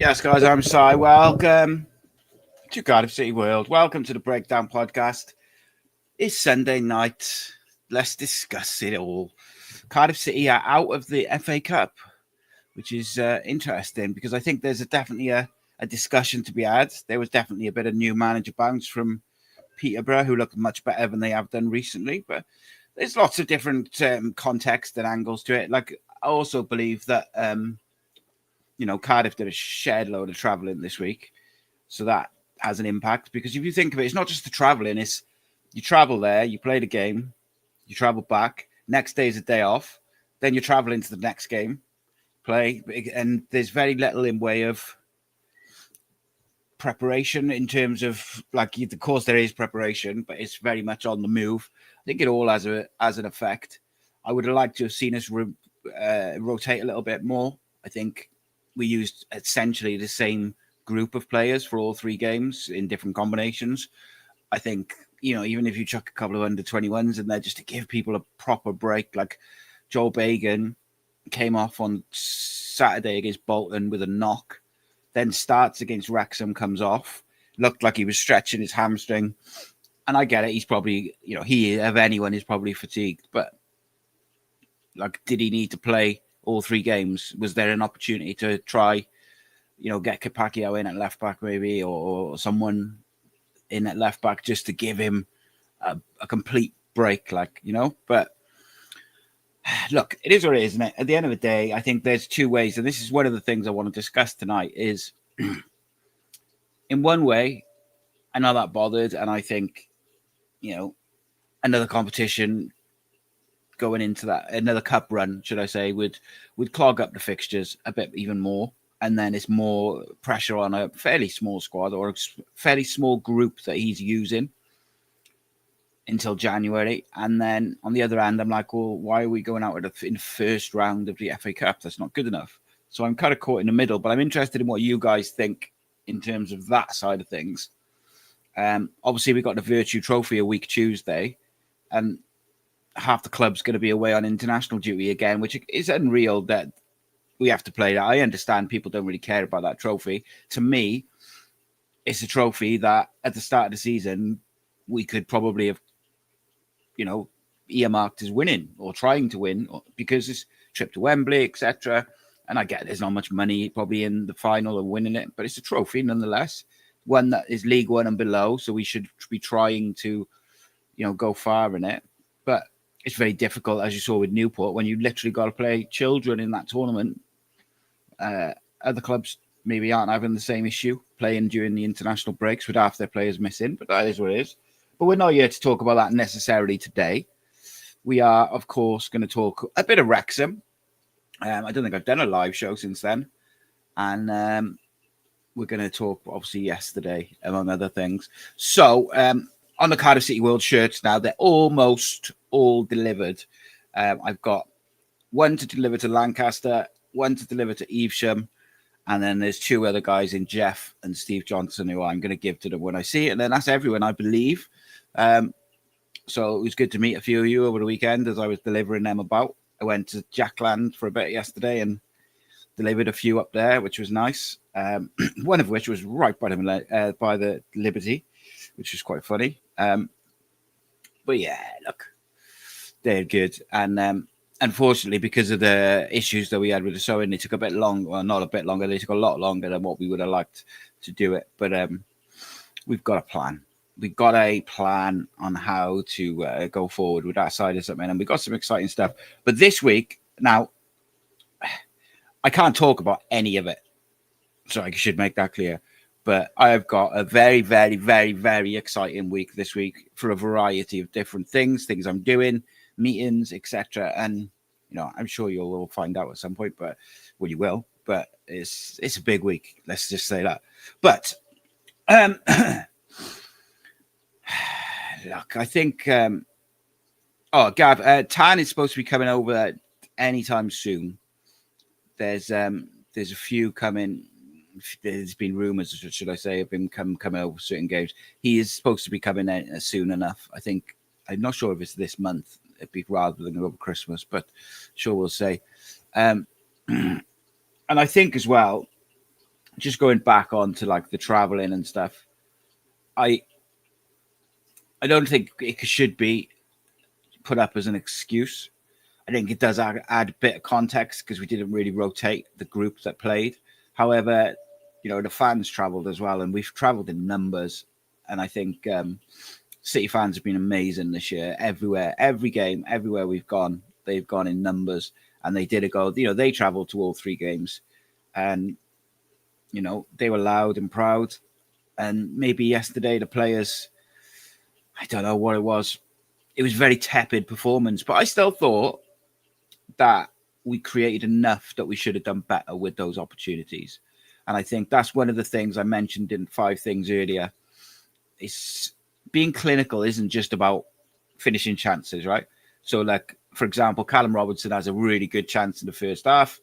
Yes, guys, I'm Si. Welcome to Cardiff City World. Welcome to the Breakdown Podcast. It's Sunday night. Let's discuss it all. Cardiff City are out of the FA Cup, which is interesting because I think there's definitely a discussion to be had. There was definitely a bit of new manager bounce from Peterborough, who look much better than they have done recently. But there's lots of different context and angles to it. Like, I also believe that Cardiff did a shed load of travelling this week. So that has an impact because if you think of it, it's not just the travelling. It's you travel there, you play the game, you travel back. Next day is a day off. Then you travel into the next game, play. And there's very little in way of preparation in terms of, of course, there is preparation, but it's very much on the move. I think it all has an effect. I would have liked to have seen us rotate a little bit more. I think we used essentially the same group of players for all three games in different combinations. I think, even if you chuck a couple of under 21s in there just to give people a proper break, like Joel Bagan came off on Saturday against Bolton with a knock, then starts against Wrexham, comes off, looked like he was stretching his hamstring. And I get it. He's probably, he of anyone is probably fatigued, but did he need to play all three games? Was there an opportunity to try, get Capaccio in at left back maybe, or someone in at left back just to give him a complete break, But look, it is what it is, isn't it? At the end of the day, I think there's two ways, and this is one of the things I want to discuss tonight is, in one way, I'm not that bothered, and I think, another competition going into that, another cup run, should I say, would clog up the fixtures a bit even more. And then it's more pressure on a fairly small squad or a fairly small group that he's using until January. And then on the other hand, I'm like, well, why are we going out in the first round of the FA Cup? That's not good enough. So I'm kind of caught in the middle, but I'm interested in what you guys think in terms of that side of things. Obviously, we got the Virtue Trophy a week Tuesday, and half the club's going to be away on international duty again, which is unreal that we have to play that. I understand people don't really care about that trophy. To me, it's a trophy that at the start of the season, we could probably have, earmarked as winning or trying to win because it's trip to Wembley, etc. And I get there's not much money probably in the final of winning it, but it's a trophy nonetheless. One that is League One and below, so we should be trying to, go far in it. But it's very difficult, as you saw with Newport, when you literally got to play children in that tournament. Other clubs maybe aren't having the same issue playing during the international breaks with half their players missing, but that is what it is. But we're not here to talk about that necessarily today. We are, of course, going to talk a bit of Wrexham. I don't think I've done a live show since then. And we're going to talk, obviously, yesterday, among other things. So, on the Cardiff City World shirts now, they're almost all delivered. I've got one to deliver to Lancaster, one to deliver to Evesham, and then there's two other guys in Jeff and Steve Johnson who I'm going to give to them when I see it. And then that's everyone, I believe. So it was good to meet a few of you over the weekend as I was delivering them about. I went to Jackland for a bit yesterday and delivered a few up there, which was nice. One of which was right by the Liberty, which was quite funny. But yeah, look, they're good. And unfortunately, because of the issues that we had with the sewing, it took a bit long. Well, not a bit longer. They took a lot longer than what we would have liked to do it. But we've got a plan. We've got a plan on how to go forward with that side of something. And we've got some exciting stuff. But this week, now, I can't talk about any of it. So I should make that clear. But I have got a very, very, very, very exciting week this week for a variety of different things I'm doing, meetings, etc. And I'm sure you'll all find out at some point, but you will. But it's a big week. Let's just say that. But look, I think. Gav, Tan is supposed to be coming over anytime soon. There's a few coming. There's been rumours, should I say, of him coming over certain games. He is supposed to be coming in soon enough. I think. I'm not sure if it's this month. It'd be rather than over Christmas, but sure we'll say. And I think as well, just going back on to like the traveling and stuff, I don't think it should be put up as an excuse. I think it does add a bit of context because we didn't really rotate the groups that played. However, the fans travelled as well, and we've travelled in numbers. And I think City fans have been amazing this year. Everywhere, every game, everywhere we've gone, they've gone in numbers, and they did a go. They travelled to all 3 games, and they were loud and proud. And maybe yesterday the players, I don't know what it was. It was very tepid performance, but I still thought that we created enough that we should have done better with those opportunities. And I think that's one of the things I mentioned in 5 things earlier. Is being clinical isn't just about finishing chances, right? So, like, for example, Callum Robinson has a really good chance in the first half.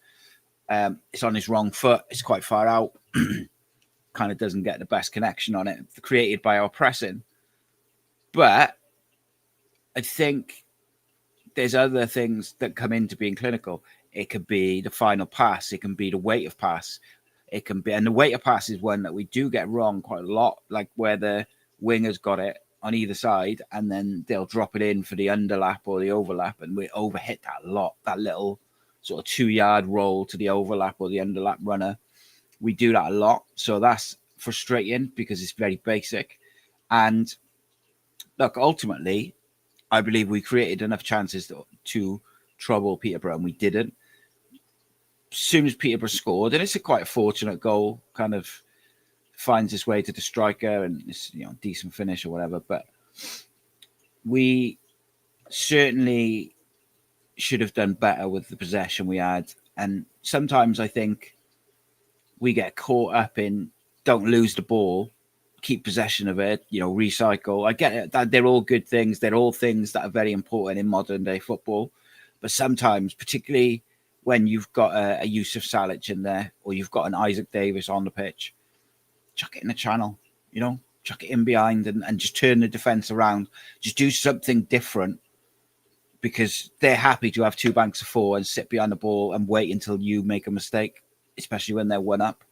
It's on his wrong foot. It's quite far out. Kind of doesn't get the best connection on it, created by our pressing. But I think there's other things that come into being clinical. It could be the final pass. It can be the weight of pass. It can be, and the weight of pass is one that we do get wrong quite a lot, like where the wingers got it on either side, and then they'll drop it in for the underlap or the overlap, and we overhit that a lot. That little sort of 2-yard roll to the overlap or the underlap runner, we do that a lot. So that's frustrating because it's very basic. And look, ultimately, I believe we created enough chances to trouble Peterborough, and we didn't. As soon as Peterborough scored, and it's a quite fortunate goal, kind of finds its way to the striker, and it's decent finish or whatever. But we certainly should have done better with the possession we had. And sometimes I think we get caught up in don't lose the ball, keep possession of it, recycle. I get it, that they're all good things. They're all things that are very important in modern day football. But sometimes, particularly when you've got a Yusuf Salic in there, or you've got an Isaac Davis on the pitch, chuck it in the channel, chuck it in behind and just turn the defence around. Just do something different, because they're happy to have 2 banks of 4 and sit behind the ball and wait until you make a mistake, especially when they're 1 up.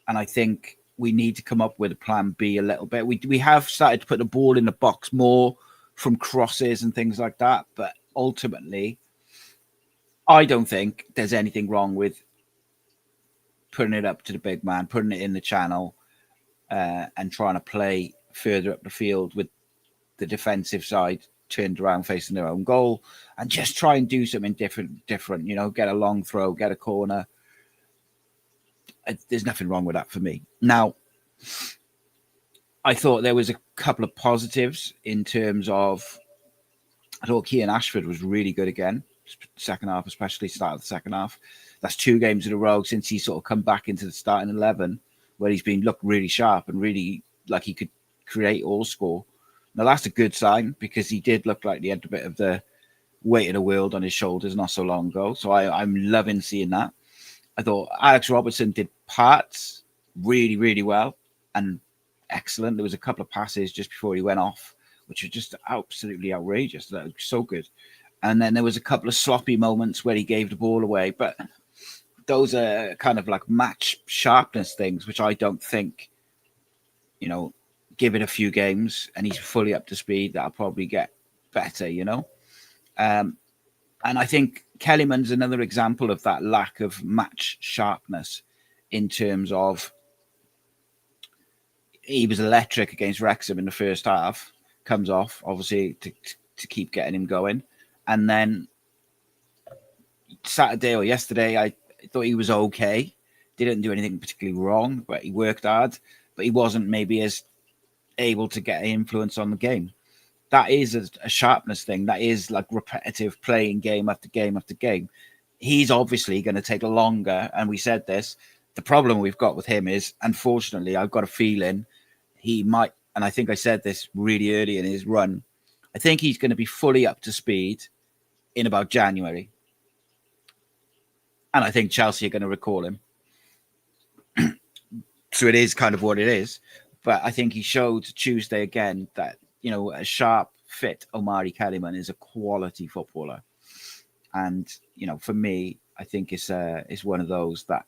And I think we need to come up with a plan B a little bit. We have started to put the ball in the box more from crosses and things like that. But ultimately, I don't think there's anything wrong with putting it up to the big man, putting it in the channel, and trying to play further up the field with the defensive side turned around facing their own goal, and just try and do something different, get a long throw, get a corner. There's nothing wrong with that for me. Now, I thought there was a couple of positives in terms of, I thought Kean Ashford was really good again, second half, especially start of the second half. That's 2 games in a row since he sort of come back into the starting 11 where he's been looked really sharp and really like he could create or score. Now, that's a good sign, because he did look like he had a bit of the weight of the world on his shoulders not so long ago. So I'm loving seeing that. I thought Alex Robertson did parts really, really well and excellent. There was a couple of passes just before he went off, which were just absolutely outrageous. That was so good. And then there was a couple of sloppy moments where he gave the ball away. But those are kind of like match sharpness things, which I don't think, give it a few games and he's fully up to speed, that'll probably get better, And I think Kellyman's another example of that lack of match sharpness, in terms of he was electric against Wrexham in the first half, comes off, obviously, to keep getting him going. And then Saturday or yesterday, I thought he was okay. Didn't do anything particularly wrong, but he worked hard. But he wasn't maybe as able to get influence on the game. That is a sharpness thing. That is like repetitive playing game after game after game. He's obviously going to take longer. And we said this. The problem we've got with him is, unfortunately, I've got a feeling he might, and I think I said this really early in his run, I think he's going to be fully up to speed in about January. And I think Chelsea are going to recall him. So it is kind of what it is. But I think he showed Tuesday again that, a sharp, fit Omari Kellyman is a quality footballer. And, for me, I think it's one of those that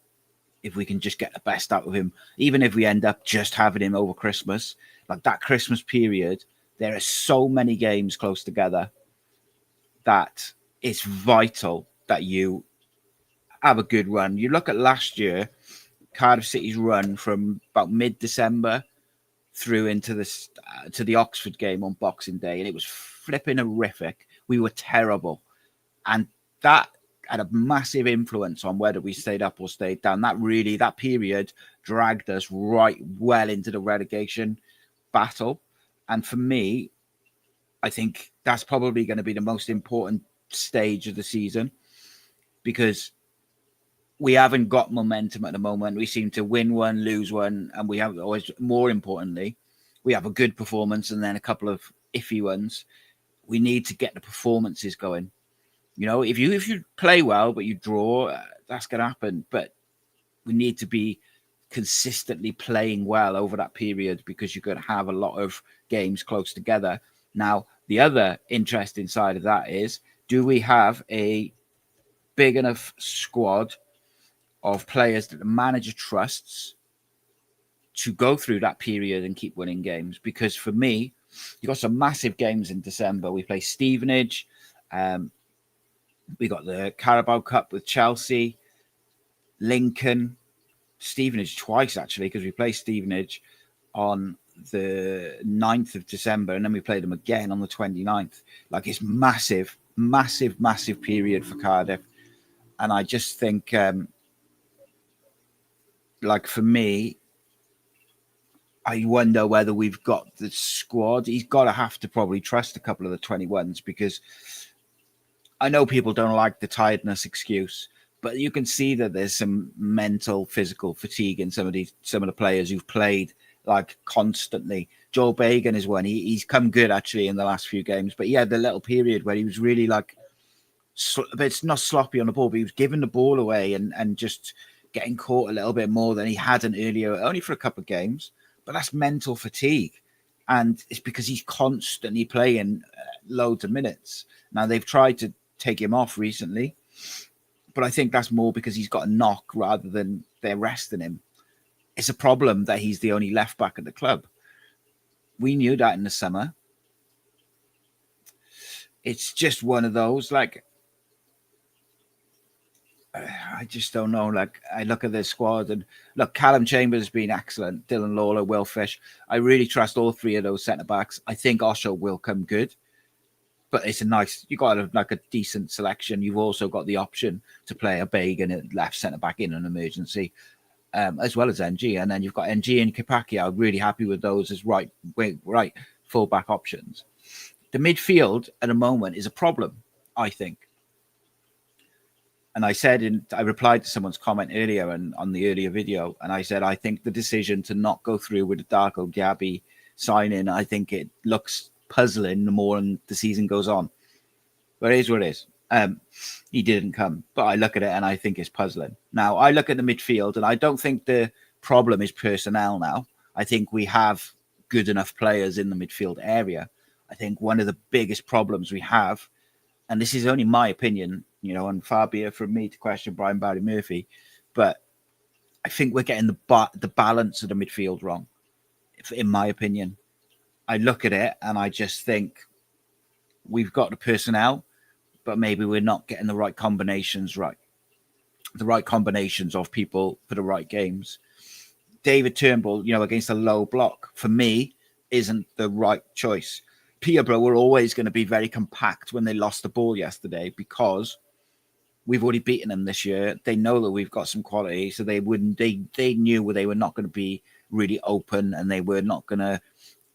if we can just get the best out of him, even if we end up just having him over Christmas, like that Christmas period, there are so many games close together that it's vital that you have a good run. You look at last year, Cardiff City's run from about mid-December through into to the Oxford game on Boxing Day, and it was flipping horrific. We were terrible, and that had a massive influence on whether we stayed up or stayed down. That period dragged us right well into the relegation battle. And for me, I think that's probably going to be the most important stage of the season, because we haven't got momentum at the moment. We seem to win one, lose one, and we have always, more importantly, we have a good performance and then a couple of iffy ones. We need to get the performances going. You know, if you play well but you draw, that's going to happen. But we need to be consistently playing well over that period, because you're going to have a lot of games close together. Now, the other interesting side of that is, do we have a big enough squad of players that the manager trusts to go through that period and keep winning games? Because for me, you've got some massive games in December. We play Stevenage. We got the Carabao Cup with Chelsea, Lincoln, Stevenage twice, actually, because we play Stevenage on the 9th of December, and then we play them again on the 29th. Like, it's massive, massive, massive period for Cardiff. And I just think, like, for me, I wonder whether we've got the squad. He's got to have to probably trust a couple of the 21s, because I know people don't like the tiredness excuse, but you can see that there's some mental, physical fatigue in some of the players who've played like constantly. Joel Bagan is one. He's come good actually in the last few games, but he had the little period where he was really like, it's not sloppy on the ball, but he was giving the ball away and just getting caught a little bit more than he hadn't earlier, only for a couple of games. But that's mental fatigue, and it's because he's constantly playing loads of minutes. Now, they've tried to take him off recently, but I think that's more because he's got a knock rather than they're resting him. It's a problem that he's the only left back at the club. We knew that in the summer. It's just one of those, like, I just don't know. Like, I look at this squad and look, Callum Chambers has been excellent. Dylan Lawlor, Will Fish. I really trust all three of those centre backs. I think Osho will come good. But it's you got a decent selection. You've also got the option to play a Bagan at left centre back in an emergency, as well as NG. And then you've got NG and Kipaki. I'm really happy with those as right full back options. The midfield at the moment is a problem, I think. And I replied to someone's comment earlier on the earlier video, and I said I think the decision to not go through with the Darko Diaby signing, I think it looks puzzling the more the season goes on. But it is what it is. He didn't come, but I look at it and I think it's puzzling. Now, I look at the midfield and I don't think the problem is personnel now. I think we have good enough players in the midfield area. I think one of the biggest problems we have, and this is only my opinion, and far be it from me to question Brian Barry Murphy, but I think we're getting the balance of the midfield wrong, in my opinion. I look at it and I just think we've got the personnel, but maybe we're not getting the right combinations right. The right combinations of people for the right games. David Turnbull, against a low block, for me, isn't the right choice. Peterborough were always going to be very compact when they lost the ball yesterday, because we've already beaten them this year. They know that we've got some quality, so they knew they were not going to be really open, and they were not going to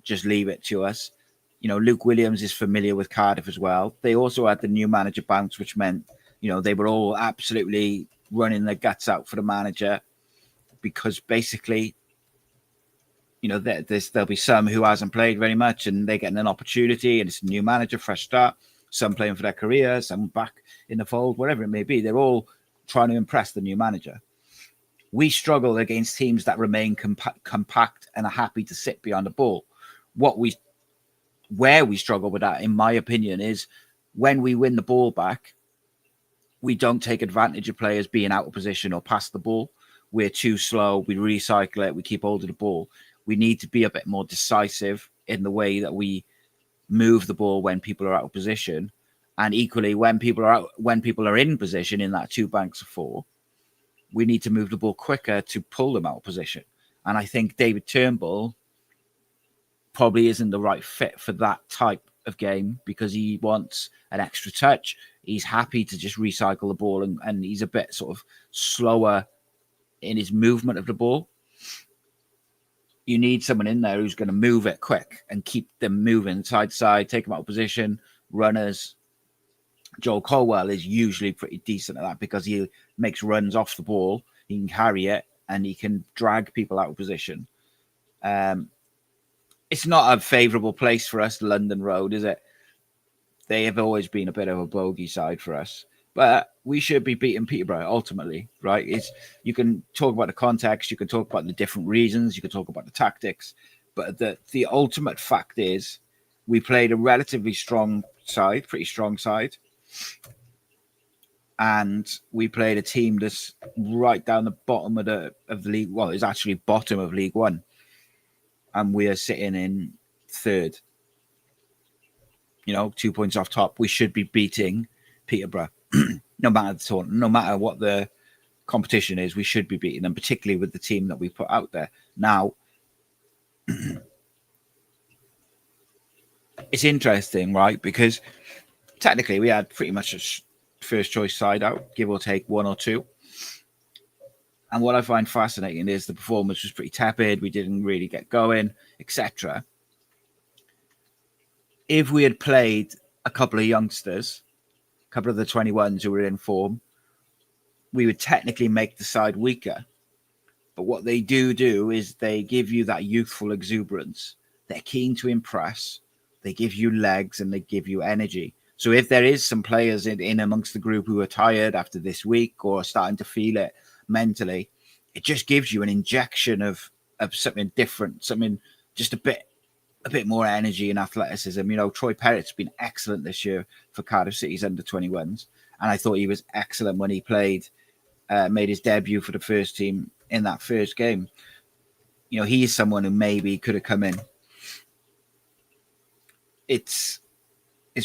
just leave it to us. Luke Williams is familiar with Cardiff as well. They also had the new manager bounce, which meant, they were all absolutely running their guts out for the manager, because basically, there'll be some who hasn't played very much and they're getting an opportunity, and it's a new manager, fresh start, some playing for their career, some back in the fold, whatever it may be. They're all trying to impress the new manager. We struggle against teams that remain compact and are happy to sit behind the ball. Where we struggle with that, in my opinion, is when we win the ball back, we don't take advantage of players being out of position or pass the ball. we're too slow, we recycle it, we keep hold of the ball. We need to be a bit more decisive in the way that we move the ball when people are out of position, and equally when people are in position in that two banks of four, we need to move the ball quicker to pull them out of position. And I think David Turnbull probably isn't the right fit for that type of game because he wants an extra touch. He's happy to just recycle the ball, and he's a bit sort of slower in his movement of the ball. You need someone in there who's going to move it quick and keep them moving side to side, take them out of position, runners. Joel Colwill is usually pretty decent at that because he makes runs off the ball. He can carry it and he can drag people out of position. It's not a favourable place for us, London Road, is it? They have always been a bit of a bogey side for us. But we should be beating Peterborough ultimately, right? You can talk about the context, you can talk about the different reasons, you can talk about the tactics, but the ultimate fact is we played a relatively strong side, pretty strong side, and we played a team that's right down the bottom of the league. Well, it's actually bottom of League One, and we are sitting in third. 2 points off top. We should be beating Peterborough. No matter what the competition is, we should be beating them, particularly with the team that we put out there. Now, it's interesting, right? Because technically we had pretty much a first choice side out, give or take one or two. And what I find fascinating is the performance was pretty tepid. We didn't really get going, etc. If we had played a couple of youngsters, a couple of the 21s who were in form, we would technically make the side weaker. But what they do is they give you that youthful exuberance. They're keen to impress. They give you legs and they give you energy. So if there is some players in amongst the group who are tired after this week or are starting to feel it mentally, it just gives you an injection of something different, something just a bit more energy and athleticism. Troy Perrett's been excellent this year for Cardiff City's under-21s, and I thought he was excellent when he played, made his debut for the first team in that first game. He's someone who maybe could have come in. It's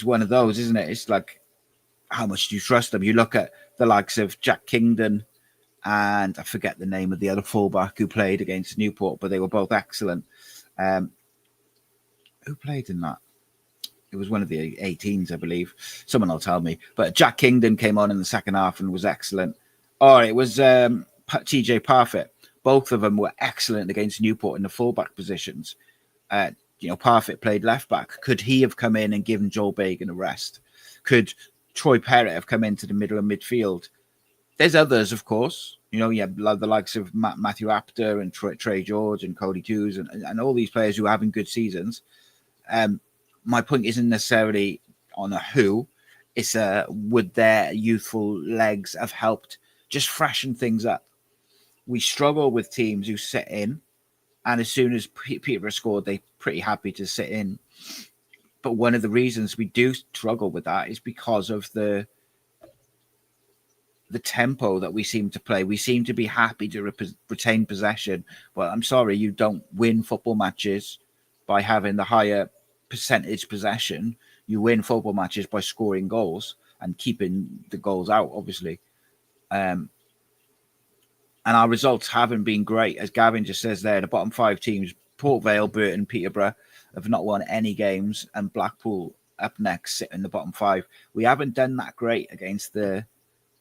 one of those, isn't it? It's like, how much do you trust them? You look at the likes of Jack Kingdon, and I forget the name of the other fullback who played against Newport, but they were both excellent. Who played in that? It was one of the 18s, I believe. Someone will tell me. But Jack Kingdon came on in the second half and was excellent. Or it was TJ Parfitt. Both of them were excellent against Newport in the fullback positions. Parfitt played left back. Could he have come in and given Joel Bagan a rest? Could Troy Perrett have come into the middle of midfield? There's others, of course. You have the likes of Matthew Apter and Trey George and Cody Hughes and all these players who are having good seasons. My point isn't necessarily on a who. It's would their youthful legs have helped just freshen things up? We struggle with teams who sit in, and as soon as Peterborough scored, they're pretty happy to sit in. But one of the reasons we do struggle with that is because of the tempo that we seem to play. We seem to be happy to retain possession. Well, I'm sorry, you don't win football matches by having the higher percentage possession. You win football matches by scoring goals and keeping the goals out, obviously. And our results haven't been great. As Gavin just says there, the bottom five teams, Port Vale, Burton, Peterborough, have not won any games, and Blackpool up next sit in the bottom five. We haven't done that great against the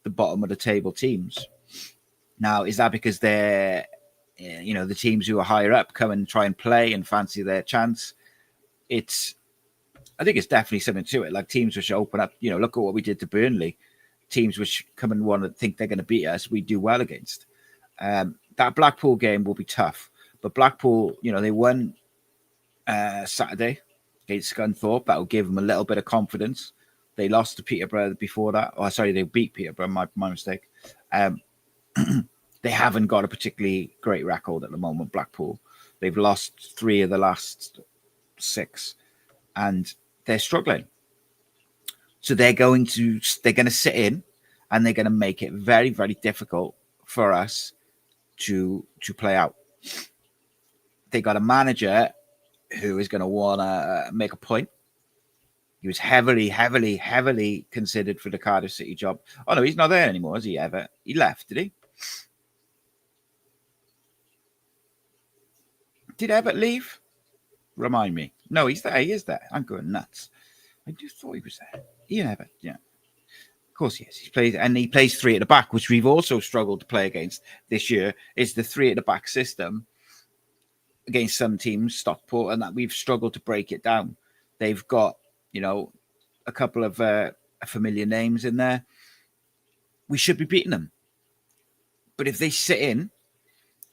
bottom of the table teams. Now, is that because they're, the teams who are higher up come and try and play and fancy their chance? I think it's definitely something to it. Like teams which open up, look at what we did to Burnley. Teams which come and want to think they're going to beat us, we do well against. That Blackpool game will be tough. But Blackpool, they won Saturday against Scunthorpe. That will give them a little bit of confidence. They lost to Peterborough before that. Oh, sorry, they beat Peterborough. My mistake. They haven't got a particularly great record at the moment, Blackpool. They've lost 3 of the last 6, and they're struggling. So they're going to sit in, and they're going to make it very, very difficult for us to play out. They got a manager who is going to want to make a point. He was heavily considered for the Cardiff City job. Oh no, he's not there anymore, is he? Ever? He left, did he? Did Everett leave? Remind me. No, he's there. He is there. I'm going nuts. I just thought he was there. Ian Everett, yeah. Of course he is. He plays three at the back, which we've also struggled to play against this year. Is the three at the back system against some teams, Stockport, and that we've struggled to break it down. They've got, a couple of familiar names in there. We should be beating them. But if they sit in,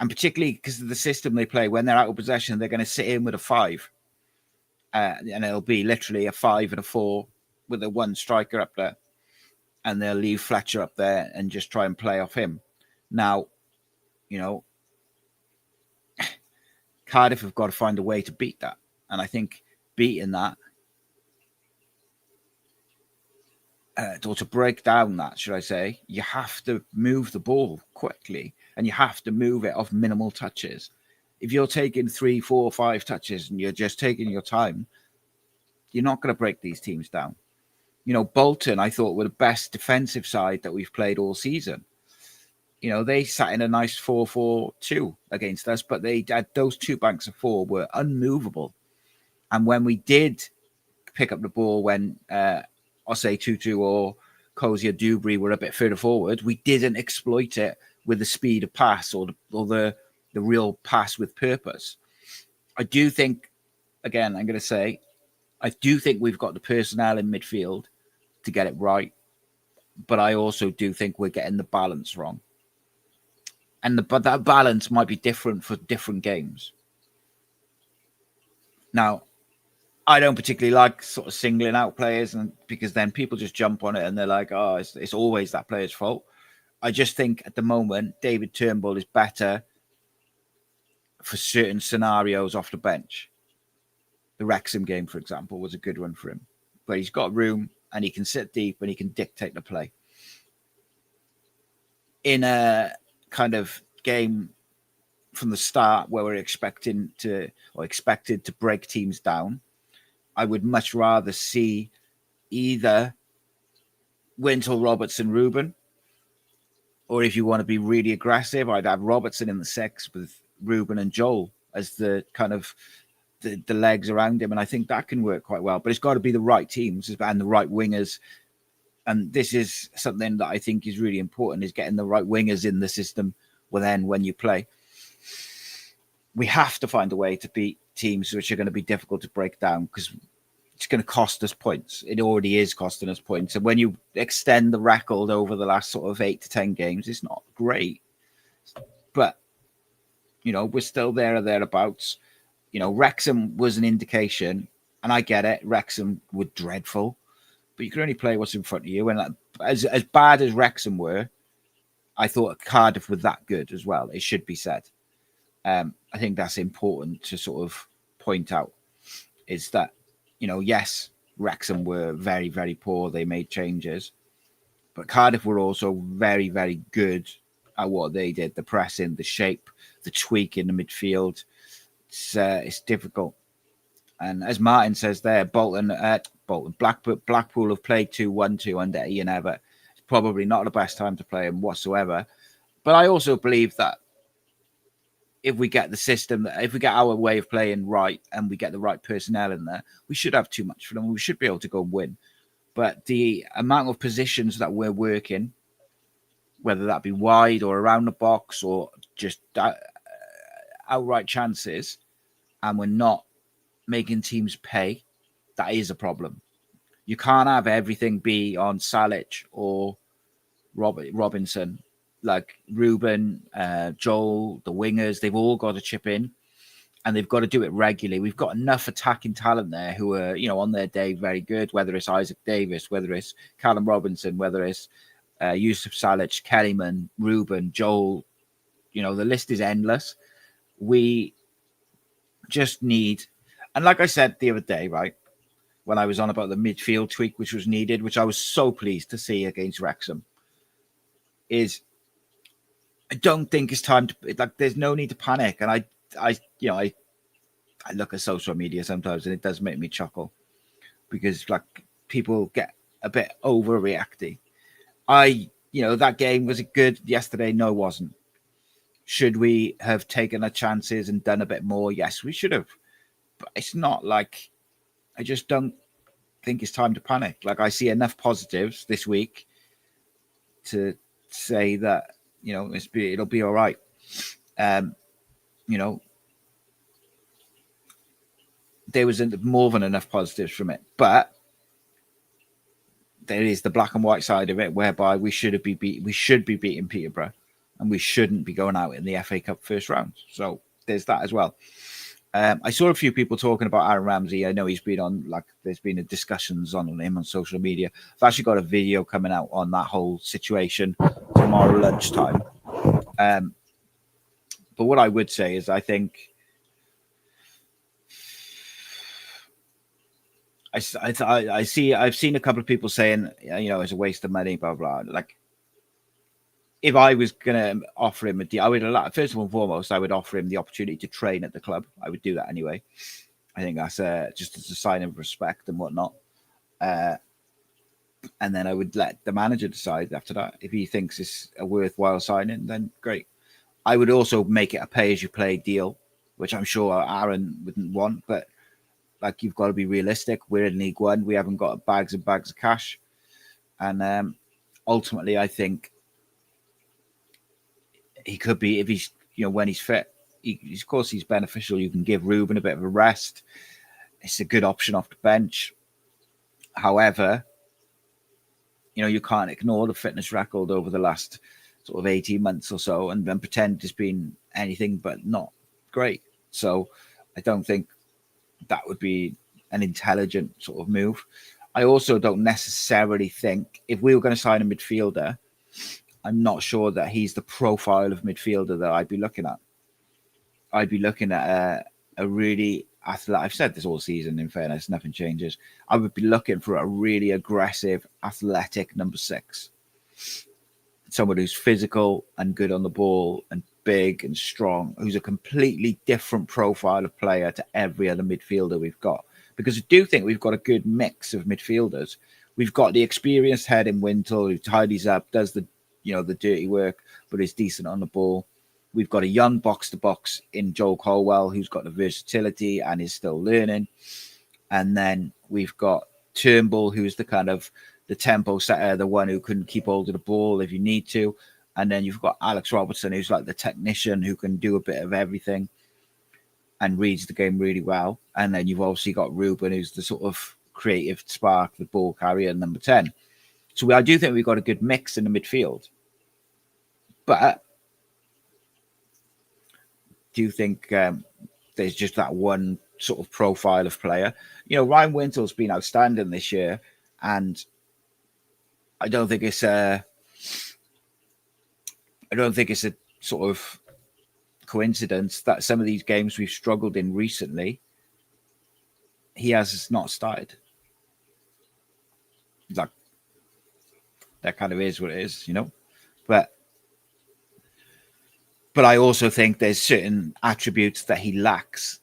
and particularly because of the system they play, when they're out of possession, they're going to sit in with a 5. And it'll be literally a 5 and a 4 with a 1 striker up there. And they'll leave Fletcher up there and just try and play off him. Now, Cardiff have got to find a way to beat that. And I think beating that, or to break down that, should I say, you have to move the ball quickly and you have to move it off minimal touches. If you're taking 3, 4, 5 touches and you're just taking your time, you're not going to break these teams down. Bolton, I thought, were the best defensive side that we've played all season. They sat in a nice 4-4-2 against us, but they had those 2 banks of 4 were unmovable. And when we did pick up the ball, when Osei Tutu or Cozier Dewberry were a bit further forward, we didn't exploit it with the speed of pass or the real pass with purpose. I do think, again, I'm going to say, I do think we've got the personnel in midfield to get it right, but I also do think we're getting the balance wrong. But that balance might be different for different games. Now, I don't particularly like sort of singling out players, and because then people just jump on it and they're like, oh, it's always that player's fault. I just think at the moment, David Turnbull is better for certain scenarios off the bench. The Wrexham game, for example, was a good one for him. But he's got room and he can sit deep and he can dictate the play. In a kind of game from the start where we're expected to break teams down, I would much rather see either Wintle, Robertson, Rubin, or if you want to be really aggressive, I'd have Robertson in the 6 with Rubin and Joel as the kind of the legs around him, and I think that can work quite well. But it's got to be the right teams and the right wingers, and this is something that I think is really important: is getting the right wingers in the system. Well, then when you play, we have to find a way to beat teams which are going to be difficult to break down, because it's going to cost us points. It already is costing us points, and when you extend the record over the last sort of 8 to 10 games, it's not great. But we're still there or thereabouts. Wrexham was an indication, and I get it. Wrexham were dreadful, but you can only play what's in front of you. And as bad as Wrexham were, I thought Cardiff were that good as well. It should be said. I think that's important to sort of point out, is that, yes, Wrexham were very, very poor. They made changes, but Cardiff were also very, very good at what they did: the pressing, the shape, the tweak in the midfield. It's difficult. And as Martin says there, Blackpool have played 2-1-2 under Ian Everett. It's probably not the best time to play him whatsoever. But I also believe that if we get the system, if we get our way of playing right and we get the right personnel in there, we should have too much for them. We should be able to go and win. But the amount of positions that we're working, whether that be wide or around the box or just outright chances, and we're not making teams pay, that is a problem. You can't have everything be on Salic or Robinson. Like Rubin, Joel, the wingers, they've all got to chip in, and they've got to do it regularly. We've got enough attacking talent there who are, on their day, very good, whether it's Isaac Davis, whether it's Callum Robinson, whether it's Yusuf Salic, Kellyman, Rubin, Joel. The list is endless. We just need, and like I said the other day, right, when I was on about the midfield tweak which was needed, which I was so pleased to see against Wrexham, is I don't think it's time to like. There's no need to panic. And I look at social media sometimes, and it does make me chuckle because like people get a bit overreacting. That game, was it good yesterday? No, it wasn't. Should we have taken our chances and done a bit more? Yes, we should have. But it's not like I just don't think it's time to panic. Like I see enough positives this week to say that it'll be all right. There was more than enough positives from it, but there is the black and white side of it, whereby we should be beating Peterborough, and we shouldn't be going out in the FA Cup first round. So there's that as well. I saw a few people talking about Aaron Ramsey. I know he's been on, like, there's been discussions on him on social media. I've actually got a video coming out on that whole situation tomorrow lunchtime. But what I would say is I think I've seen a couple of people saying, it's a waste of money, blah, blah. Like, if I was going to offer him a deal, I would, first and foremost, I would offer him the opportunity to train at the club. I would do that anyway. I think that's just as a sign of respect and whatnot. And then I would let the manager decide after that. If he thinks it's a worthwhile signing, then great. I would also make it a pay-as-you-play deal, which I'm sure Aaron wouldn't want, but like, you've got to be realistic. We're in League One. We haven't got bags and bags of cash. And ultimately, I think he could be, if he's, when he's fit, of course, he's beneficial. You can give Rubin a bit of a rest. It's a good option off the bench. However, you can't ignore the fitness record over the last sort of 18 months or so and then pretend it's been anything but not great. So I don't think that would be an intelligent sort of move. I also don't necessarily think, if we were going to sign a midfielder, I'm not sure that he's the profile of midfielder that I'd be looking at. I'd be looking at a really athletic. I've said this all season, in fairness, nothing changes. I would be looking for a really aggressive, athletic number 6. Someone who's physical and good on the ball and big and strong, who's a completely different profile of player to every other midfielder we've got. Because I do think we've got a good mix of midfielders. We've got the experienced head in Wintle, who tidies up, does the dirty work, but is decent on the ball. We've got a young box-to-box in Joel Colwill, who's got the versatility and is still learning. And then we've got Turnbull, who's the kind of the tempo setter, the one who can keep hold of the ball if you need to. And then you've got Alex Robertson, who's like the technician who can do a bit of everything and reads the game really well. And then you've obviously got Rubin, who's the sort of creative spark, the ball carrier, number 10. So I do think we've got a good mix in the midfield. But do you think there's just that one sort of profile of player? Ryan Wintle's been outstanding this year, and I don't think it's a sort of coincidence that some of these games we've struggled in recently, he has not started. Like, that kind of is what it is, But I also think there's certain attributes that he lacks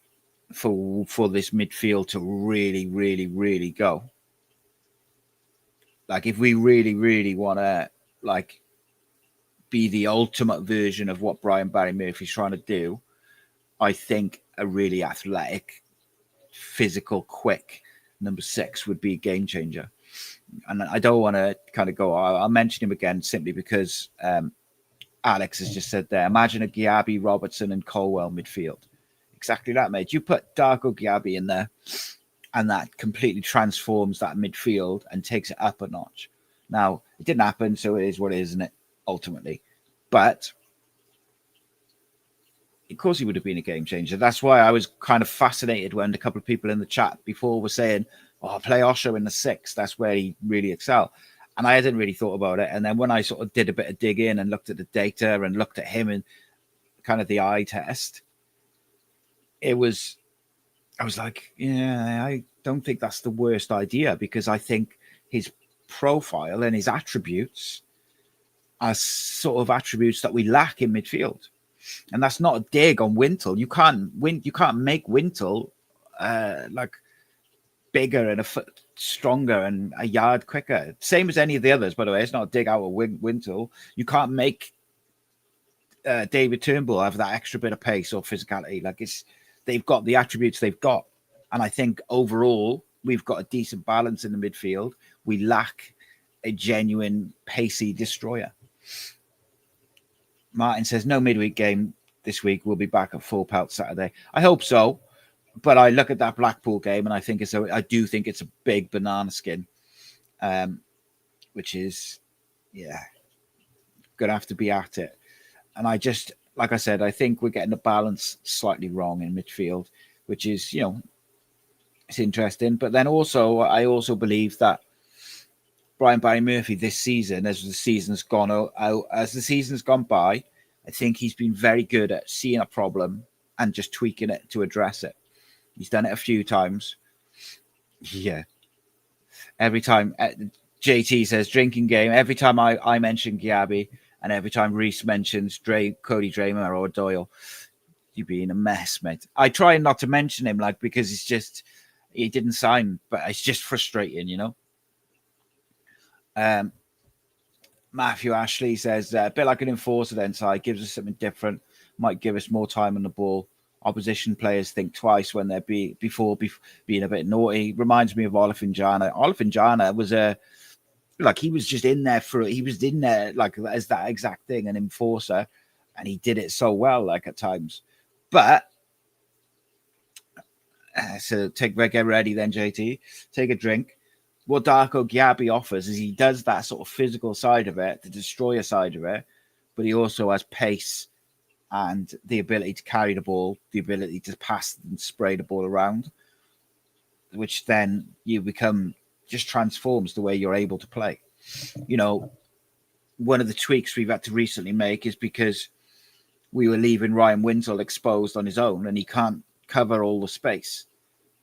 for this midfield to really, really, really go. Like, if we really, really want to, like, be the ultimate version of what Brian Barry Murphy's trying to do, I think a really athletic, physical, quick number 6 would be a game changer. And I don't want to kind of go, I'll mention him again simply because Alex has just said there, imagine a Gyabi, Robertson and Colwill midfield. Exactly that, mate. You put Darko Gyabi in there and that completely transforms that midfield and takes it up a notch. Now, it didn't happen, so it is what it is, isn't it, ultimately? But of course he would have been a game changer. That's why I was kind of fascinated when a couple of people in the chat before were saying, play Osho in the 6. That's where he really excel. And I hadn't really thought about it. And then when I sort of did a bit of digging and looked at the data and looked at him and kind of the eye test, I was like, yeah, I don't think that's the worst idea, because I think his profile and his attributes are sort of attributes that we lack in midfield. And that's not a dig on Wintle. You can't make Wintle like bigger and a foot stronger and a yard quicker. Same as any of the others, by the way. It's not a dig out of Wintle. You can't make David Turnbull have that extra bit of pace or physicality. Like they've got the attributes they've got. And I think overall, we've got a decent balance in the midfield. We lack a genuine pacey destroyer. Martin says, no midweek game this week. We'll be back at full pelt Saturday. I hope so. But I look at that Blackpool game and I do think it's a big banana skin, which is, going to have to be at it. And I just, like I said, I think we're getting the balance slightly wrong in midfield, which is, it's interesting. But then I also believe that Brian Barry Murphy this season, as the season's gone by, I think he's been very good at seeing a problem and just tweaking it to address it. He's done it a few times. Yeah. Every time JT says drinking game, every time I mention Gyabi and every time Reese mentions Cody Dramer or Doyle, you're being a mess, mate. I try not to mention him because it's just, he didn't sign, but it's just frustrating, Matthew Ashley says, a bit like an enforcer then, Si, gives us something different, might give us more time on the ball. Opposition players think twice when they're before being a bit naughty. Reminds me of Olifinjana. Olifinjana was he was just in there he was in there as that exact thing, an enforcer, and he did it so well, at times. But so get ready then, JT. Take a drink. What Darko Gyabi offers is he does that sort of physical side of it, the destroyer side of it, but he also has pace and the ability to carry the ball, the ability to pass and spray the ball around, which then you become just transforms the way you're able to play. One of the tweaks we've had to recently make is because we were leaving Ryan Wintle exposed on his own and he can't cover all the space.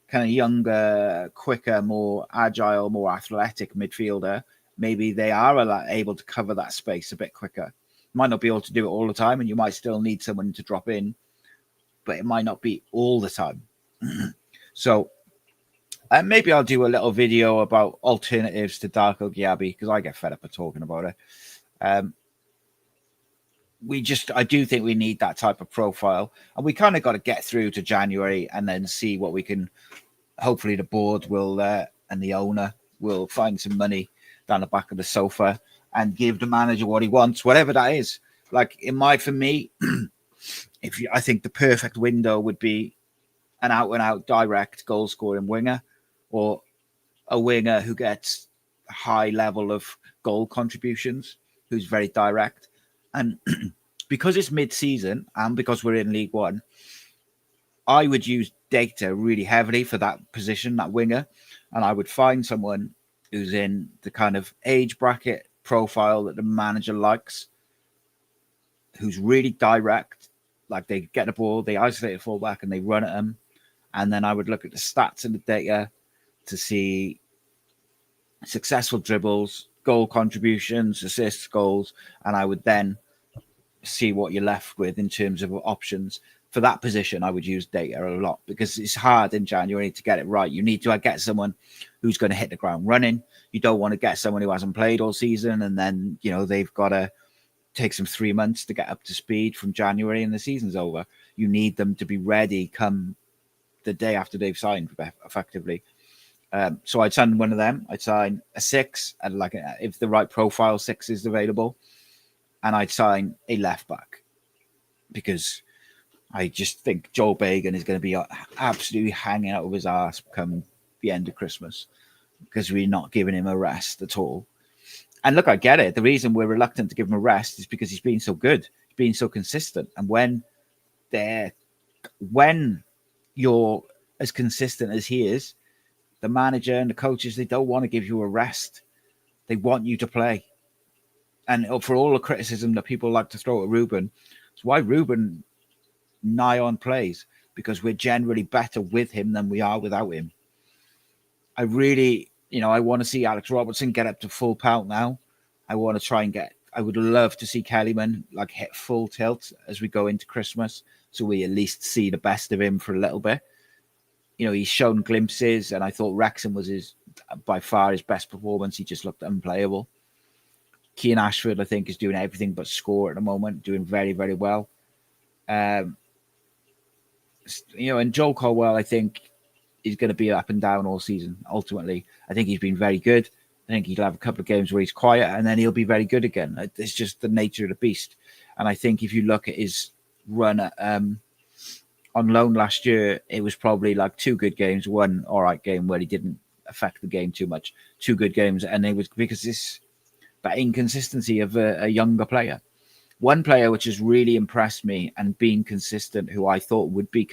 Kind of younger, quicker, more agile, more athletic midfielder. Maybe they are able to cover that space a bit quicker. Might not be able to do it all the time, and you might still need someone to drop in, but it might not be all the time. So maybe I'll do a little video about alternatives to Darko Gyabi because I get fed up of talking about it. I do think we need that type of profile, and we kind of got to get through to January and then see what we can. Hopefully, the board will and the owner will find some money down the back of the sofa and give the manager what he wants, whatever that is. For me, I think the perfect window would be an out-and-out direct goal-scoring winger, or a winger who gets a high level of goal contributions, who's very direct. And because it's mid-season and because we're in League One, I would use data really heavily for that position, that winger, and I would find someone who's in the kind of age bracket profile that the manager likes, who's really direct, they get the ball, they isolate the fullback and they run at them. And then I would look at the stats and the data to see successful dribbles, goal contributions, assists, goals, and I would then see what you're left with in terms of options. For that position, I would use data a lot because it's hard in January to get it right. You need to get someone who's going to hit the ground running. You don't want to get someone who hasn't played all season and then, they've got to take some 3 months to get up to speed from January and the season's over. You need them to be ready come the day after they've signed, effectively. So I'd sign one of them. I'd sign a 6, and if the right profile 6 is available, and I'd sign a left back because I just think Joel Bagan is going to be absolutely hanging out of his ass come the end of Christmas because we're not giving him a rest at all. And look, I get it. The reason we're reluctant to give him a rest is because he's been so good. He's been so consistent. And when you're as consistent as he is, the manager and the coaches, they don't want to give you a rest. They want you to play. And for all the criticism that people like to throw at Rubin, it's why Rubin nigh on plays, because we're generally better with him than we are without him. I really, I want to see Alex Robertson get up to full pelt now. I want to try and get I would love to see Kellyman like hit full tilt as we go into Christmas, so we at least see the best of him for a little bit. He's shown glimpses, and I thought Wrexham was by far his best performance. He just looked unplayable. Keane Ashford, I think, is doing everything but score at the moment, doing very, very well. And Joel Colwill, I think, is going to be up and down all season. Ultimately, I think he's been very good. I think he'll have a couple of games where he's quiet, and then he'll be very good again. It's just the nature of the beast. And I think if you look at his run on loan last year, it was probably like 2 good games, 1 all right game where he didn't affect the game too much, 2 good games, and it was because that inconsistency of a younger player. One player which has really impressed me and been consistent, who I thought would be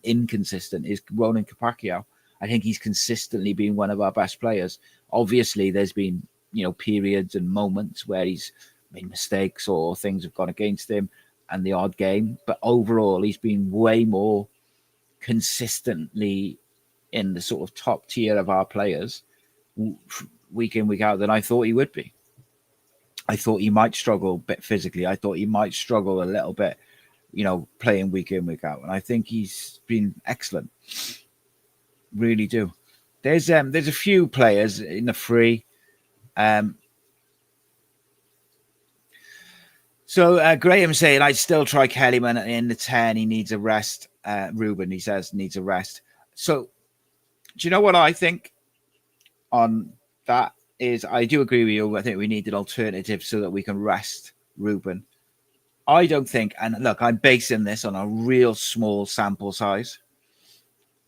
inconsistent, is Ronan Capaccio. I think he's consistently been one of our best players. Obviously, there's been periods and moments where he's made mistakes or things have gone against him, and the odd game. But overall, he's been way more consistently in the sort of top tier of our players week in, week out than I thought he would be. I thought he might struggle a bit physically. I thought he might struggle a little bit, playing week in, week out. And I think he's been excellent. Really do. There's a few players in the free. So Graham saying, I'd still try Kellyman in the 10. He needs a rest. Rubin, he says, needs a rest. So do you know what I think on that is? I do agree with you. I think we need an alternative so that we can rest Rubin. I don't think, and look, I'm basing this on a real small sample size.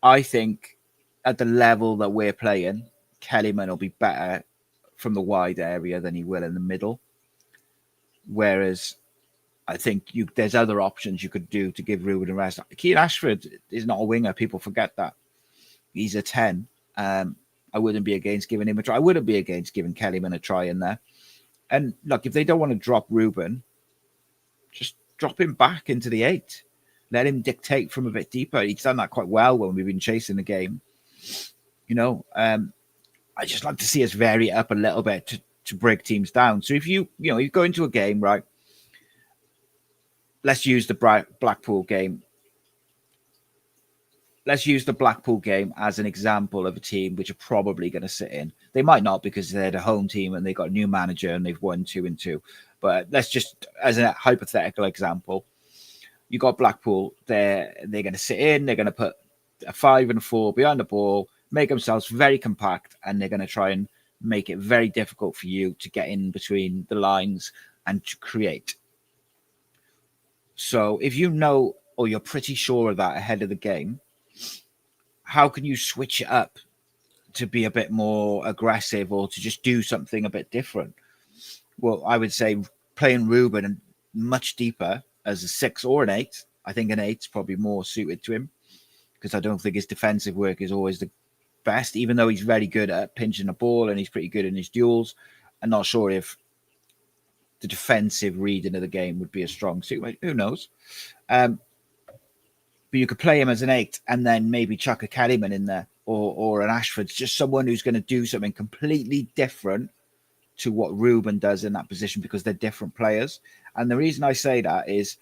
I think at the level that we're playing, Kellyman will be better from the wide area than he will in the middle. Whereas I think there's other options you could do to give Rubin a rest. Keane Ashford is not a winger. People forget that. He's a 10. I wouldn't be against giving him a try. I wouldn't be against giving Kellyman a try in there. And look, if they don't want to drop Rubin, just drop him back into the 8. Let him dictate from a bit deeper. He's done that quite well when we've been chasing the game. I just like to see us vary up a little bit to break teams down. So if you go into a game, right? Let's use the Blackpool game. Let's use the Blackpool game as an example of a team which are probably going to sit in. They might not because they're the home team and they've got a new manager and they've won 2-2. But let's just, as a hypothetical example, you got Blackpool. They're going to sit in. They're going to put a 5 and 4 behind the ball, make themselves very compact, and they're going to try and make it very difficult for you to get in between the lines and to create. So if you know, or you're pretty sure of that ahead of the game, how can you switch it up to be a bit more aggressive or to just do something a bit different? Well, I would say playing Rubin and much deeper as a 6 or an 8. I think an 8 is probably more suited to him because I don't think his defensive work is always the best, even though he's very good at pinching the ball and he's pretty good in his duels. I'm not sure if the defensive reading of the game would be a strong suit. Who knows? But you could play him as an 8 and then maybe chuck a Kellyman in there or an Ashford, just someone who's going to do something completely different to what Rubin does in that position because they're different players. And the reason I say that is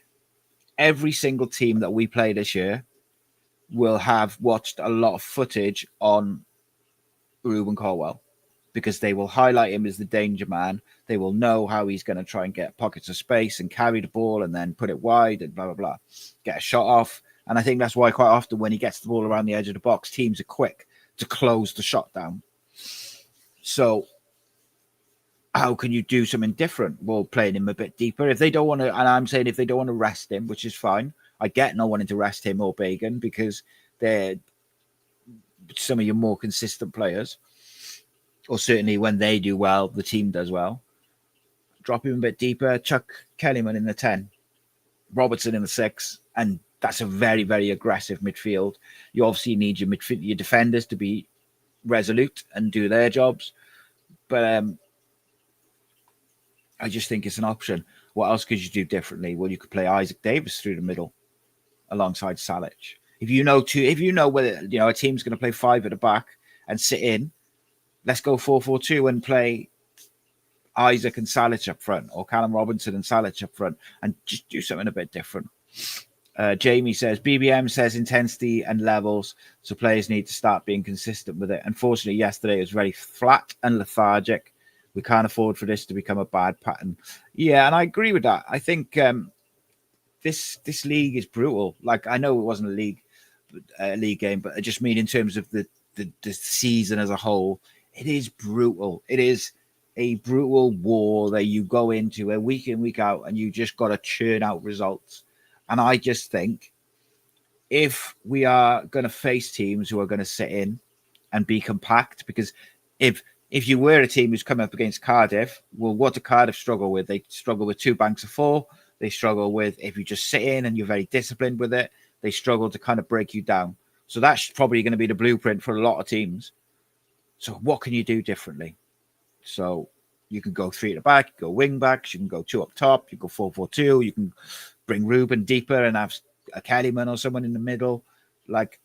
every single team that we play this year will have watched a lot of footage on Rubin Colwill because they will highlight him as the danger man. They will know how he's going to try and get pockets of space and carry the ball and then put it wide and blah, blah, blah, get a shot off. And I think that's why quite often when he gets the ball around the edge of the box, teams are quick to close the shot down. So how can you do something different? Well, playing him a bit deeper. If they don't want to, and I'm saying if they don't want to rest him, which is fine. I get not wanting to rest him or Bagan because they're some of your more consistent players. Or certainly when they do well, the team does well. Drop him a bit deeper, chuck Kellyman in the 10, Robertson in the 6, and that's a very, very aggressive midfield. You obviously need your defenders to be resolute and do their jobs. But I just think it's an option. What else could you do differently? Well, you could play Isaac Davis through the middle alongside Salic. If you know whether a team's going to play 5 at the back and sit in, let's go 4-4-2 and play Isaac and Salic up front, or Callum Robinson and Salic up front, and just do something a bit different. Jamie says, BBM says intensity and levels, so players need to start being consistent with it. Unfortunately, yesterday it was very flat and lethargic. We can't afford for this to become a bad pattern. Yeah, and I agree with that. I think this league is brutal. Like, I know it wasn't a league game, but I just mean in terms of the season as a whole, it is brutal. It is a brutal war that you go into a week in, week out, and you just got to churn out results. And I just think if we are going to face teams who are going to sit in and be compact, because if you were a team who's come up against Cardiff, well, what do Cardiff struggle with? They struggle with 2 banks of 4. They struggle with, if you just sit in and you're very disciplined with it, they struggle to kind of break you down. So that's probably going to be the blueprint for a lot of teams. So what can you do differently? So you can go 3 at the back, you go wing backs, you can go 2 up top, you go 4-4-2, you can bring Rubin deeper and have a Kellyman or someone in the middle. Like,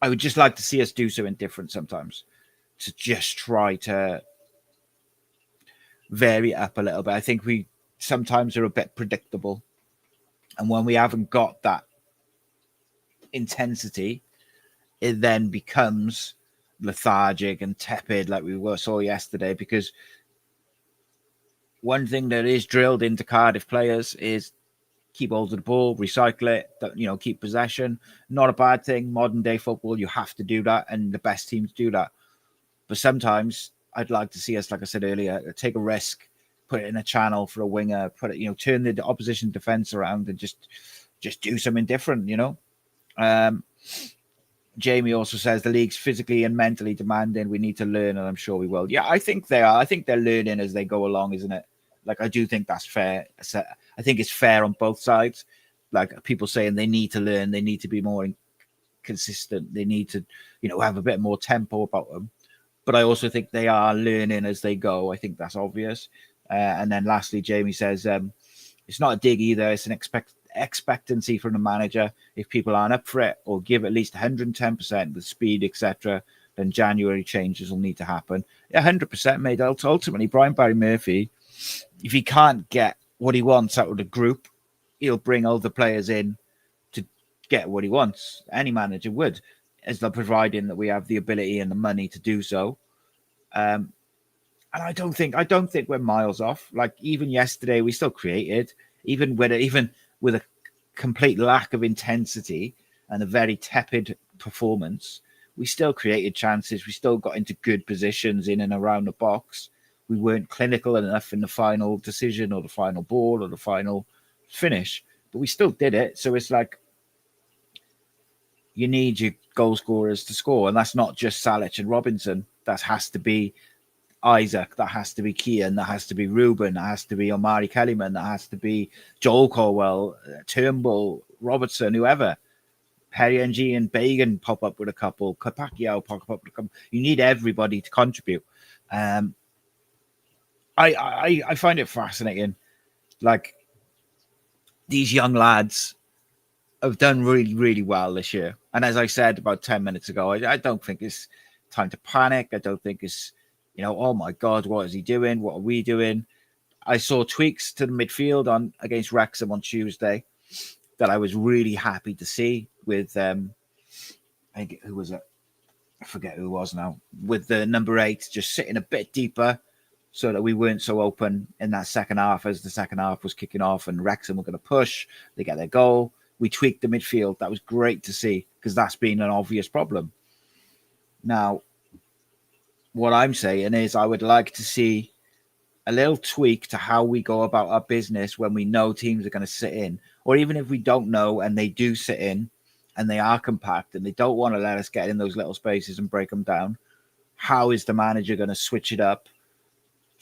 I would just like to see us do something different sometimes, to just try to vary up a little bit. I think we sometimes are a bit predictable. And when we haven't got that intensity, it then becomes lethargic and tepid like we saw yesterday. Because one thing that is drilled into Cardiff players is keep hold of the ball, recycle it, keep possession. Not a bad thing. Modern day football, you have to do that, and the best teams do that. But sometimes I'd like to see us, like I said earlier, take a risk, put it in a channel for a winger, turn the opposition defense around and just do something different, Jamie also says the league's physically and mentally demanding. We need to learn, and I'm sure we will. Yeah, I think they are. I think they're learning as they go along, isn't it? Like, I do think that's fair. I think it's fair on both sides. Like, people saying they need to learn, they need to be more consistent, they need to, have a bit more tempo about them. But I also think they are learning as they go. I think that's obvious. And then lastly, Jamie says, it's not a dig either. It's an expectancy from the manager. If people aren't up for it or give at least 110% with speed, etc., then January changes will need to happen. 100%, mate. Ultimately, Brian Barry Murphy, if he can't get what he wants out of the group, he'll bring other players in to get what he wants. Any manager would, as they're providing that we have the ability and the money to do so. And I don't think we're miles off. Like, even yesterday, we still created, even with a complete lack of intensity and a very tepid performance, we still created chances. We still got into good positions in and around the box. We weren't clinical enough in the final decision or the final ball or the final finish, but we still did it. So it's like, you need your goal scorers to score, and that's not just Salic and Robinson. That has to be Isaac, that has to be Kian, that has to be Rubin, that has to be Omari Kellyman, that has to be Joel Colwill, Turnbull, Robertson, whoever. Perry NG and Bagan pop up with a couple, Capacchio pop up with a couple. You need everybody to contribute. I find it fascinating. Like, these young lads have done really, really well this year. And as I said about 10 minutes ago, I don't think it's time to panic. I don't think it's, oh my God, what is he doing? What are we doing? I saw tweaks to the midfield against Wrexham on Tuesday that I was really happy to see with, who was it? I forget who it was now. With the number 8 just sitting a bit deeper so that we weren't so open in that second half as the second half was kicking off and Wrexham were going to push. They get their goal. We tweaked the midfield. That was great to see, because that's been an obvious problem. Now, what I'm saying is I would like to see a little tweak to how we go about our business when we know teams are going to sit in, or even if we don't know and they do sit in and they are compact and they don't want to let us get in those little spaces and break them down. How is the manager going to switch it up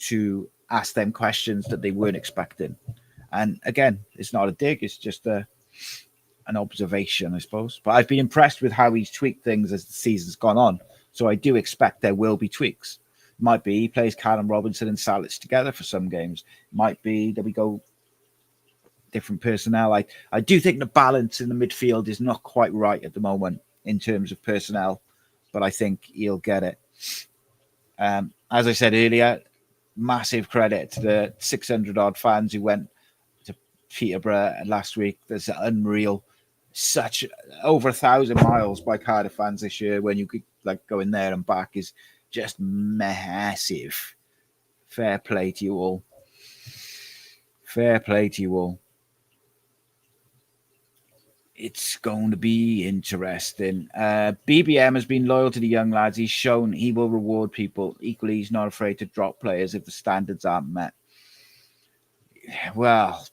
to ask them questions that they weren't expecting? And again, it's not a dig. It's just an observation, I suppose. But I've been impressed with how he's tweaked things as the season's gone on. So I do expect there will be tweaks. It might be he plays Callum Robinson and Salic together for some games. It might be that we go different personnel. I do think the balance in the midfield is not quite right at the moment in terms of personnel, but I think he'll get it. As I said earlier, massive credit to the 600 odd fans who went to Peterborough last week. That's unreal. Such over 1,000 miles by Cardiff fans this year. When you could like go in there and back is just massive. Fair play to you all. Fair play to you all. It's going to be interesting. BBM has been loyal to the young lads. He's shown he will reward people. Equally, he's not afraid to drop players if the standards aren't met. Well,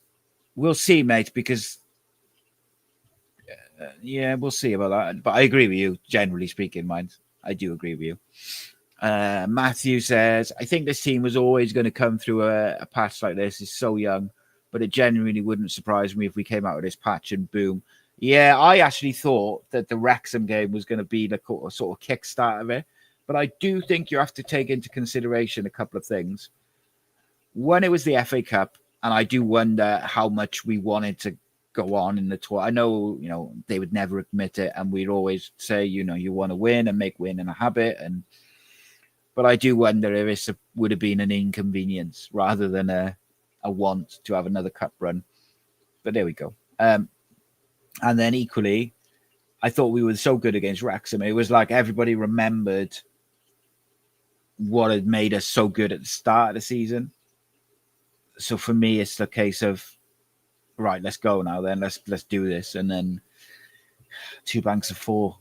we'll see, mate, because we'll see about that. But I agree with you, generally speaking, mind. I do agree with you. Matthew says, I think this team was always going to come through a patch like this. It's so young, but it genuinely wouldn't surprise me if we came out of this patch and boom. Yeah, I actually thought that the Wrexham game was going to be the sort of kickstart of it. But I do think you have to take into consideration a couple of things. One, it was the FA Cup, and I do wonder how much we wanted to go on in the tour. I know, they would never admit it, and we'd always say, you want to win and make winning a habit. But I do wonder if it would have been an inconvenience rather than a want to have another cup run. But there we go. And then equally, I thought we were so good against Wrexham. It was like everybody remembered what had made us so good at the start of the season. So for me, it's the case of, right, let's go now then. Let's do this. And then 2 banks of 4.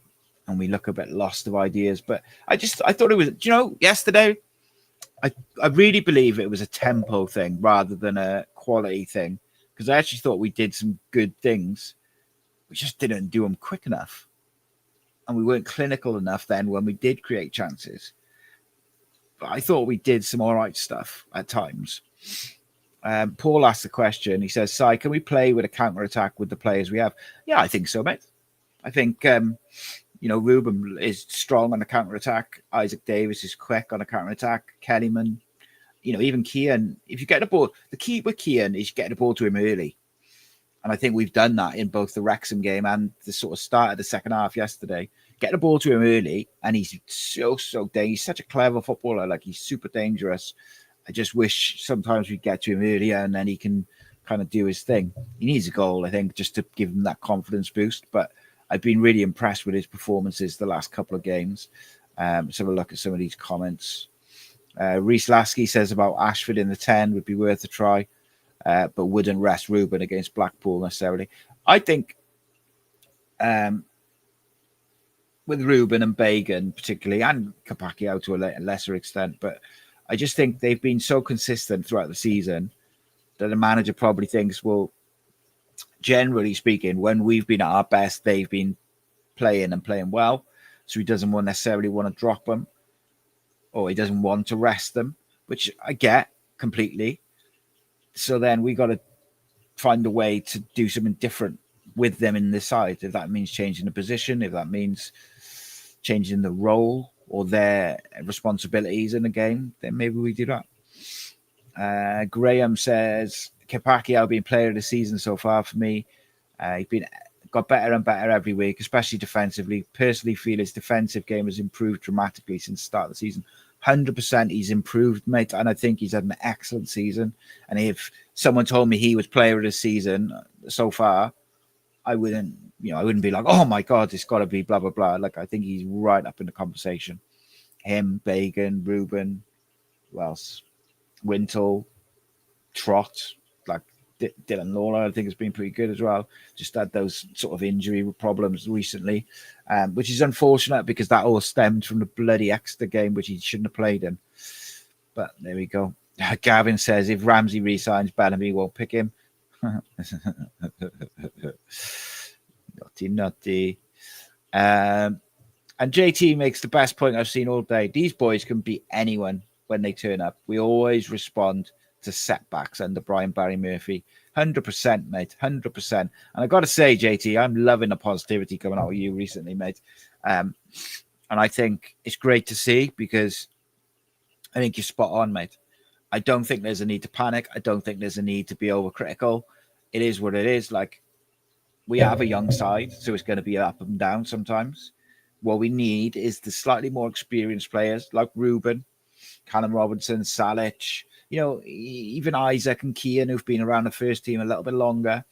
And we look a bit lost of ideas. But I thought it was, yesterday, I really believe it was a tempo thing rather than a quality thing. Because I actually thought we did some good things. We just didn't do them quick enough. And we weren't clinical enough then when we did create chances. But I thought we did some all right stuff at times. Paul asked the question. He says, Si, can we play with a counter-attack with the players we have? Yeah, I think so, mate. I think, Rubin is strong on the counter-attack. Isaac Davis is quick on the counter-attack. Kellyman, even Kean. If you get the ball, the key with Kean is you get the ball to him early. And I think we've done that in both the Wrexham game and the sort of start of the second half yesterday. Get the ball to him early, and he's so dangerous. He's such a clever footballer. Like, he's super dangerous. I just wish sometimes we'd get to him earlier, and then he can kind of do his thing. He needs a goal, I think, just to give him that confidence boost. But I've been really impressed with his performances the last couple of games. Let's have a look at some of these comments. Reese Lasky says about Ashford in the 10 would be worth a try. But wouldn't rest Rubin against Blackpool necessarily. I think with Rubin and Bagan particularly, and Kapacchio to a lesser extent, but I just think they've been so consistent throughout the season that the manager probably thinks, well, generally speaking, when we've been at our best, they've been playing well. So he doesn't necessarily want to drop them, or he doesn't want to rest them, which I get completely. So then we got to find a way to do something different with them in this side. If that means changing the position, if that means changing the role or their responsibilities in the game, then maybe we do that. Graham says, Kapacchio been player of the season so far for me. He's got better and better every week, especially defensively. Personally feel his defensive game has improved dramatically since the start of the season. 100% he's improved, mate, and I think he's had an excellent season. And if someone told me he was player of the season so far, I wouldn't be like, oh my God, it's got to be blah, blah, blah. Like, I think he's right up in the conversation. Him, Bagan, Rubin, who else? Wintle, Trott, like Dylan Lawlor, I think has been pretty good as well. Just had those sort of injury problems recently, which is unfortunate because that all stemmed from the bloody Exeter game, which he shouldn't have played in. But there we go. Gavin says, if Ramsey resigns, Bellamy won't pick him. Naughty. And JT makes the best point I've seen all day. These boys can beat anyone when they turn up. We always respond to setbacks under Brian Barry Murphy. 100%, mate. 100%. And I got to say, JT, I'm loving the positivity coming out of you recently, mate. And I think it's great to see because I think you're spot on, mate. I don't think there's a need to panic. I don't think there's a need to be overcritical. It is what it is. Like, we have a young side, so it's going to be up and down sometimes. What we need is the slightly more experienced players like Rubin, Callum Robinson, Salic, even Isaac and Kean, who've been around the first team a little bit longer,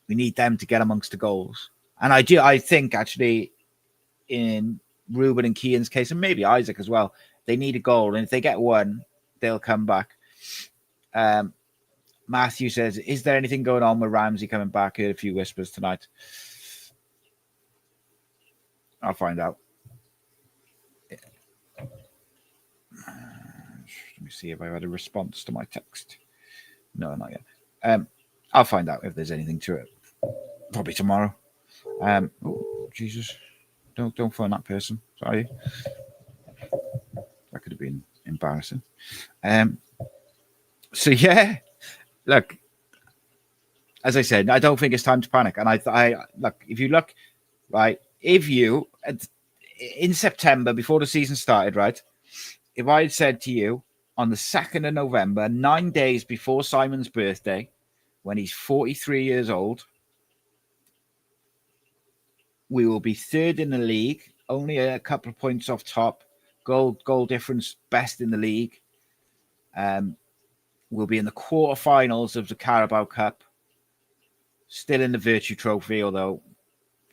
we need them to get amongst the goals. And I think actually in Rubin and Kean's case, and maybe Isaac as well, they need a goal. And if they get one, they'll come back. Matthew says, is there anything going on with Ramsey coming back? Heard a few whispers tonight. I'll find out. Let me see if I had a response to my text. No, not yet. I'll find out if there's anything to it. Probably tomorrow. Oh, Jesus. Don't phone that person. Sorry. That could have been embarrassing. So, yeah. Look, as I said, I don't think it's time to panic. And I look, if you look, right, if you, in September, before the season started, right, if I had said to you on the 2nd of November, 9 days before Simon's birthday, when he's 43 years old, we will be third in the league, only a couple of points off top, goal difference best in the league. We'll be in the quarterfinals of the Carabao Cup, still in the Virtue Trophy, although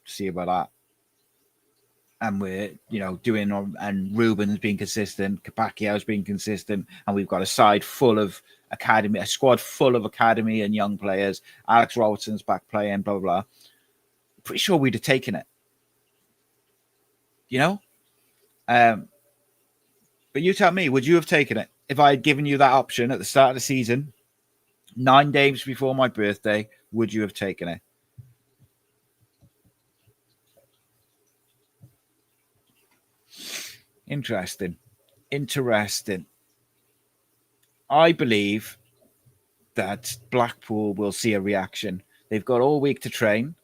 see about that. And we're, doing, and Rubin's been consistent, Capacchio's been consistent, and we've got a side full of a squad full of academy and young players. Alex Robertson's back playing, blah, blah, blah. Pretty sure we'd have taken it. But you tell me, would you have taken it if I had given you that option at the start of the season, 9 days before my birthday? Would you have taken it? Interesting. I believe that Blackpool will see a reaction. They've got all week to train.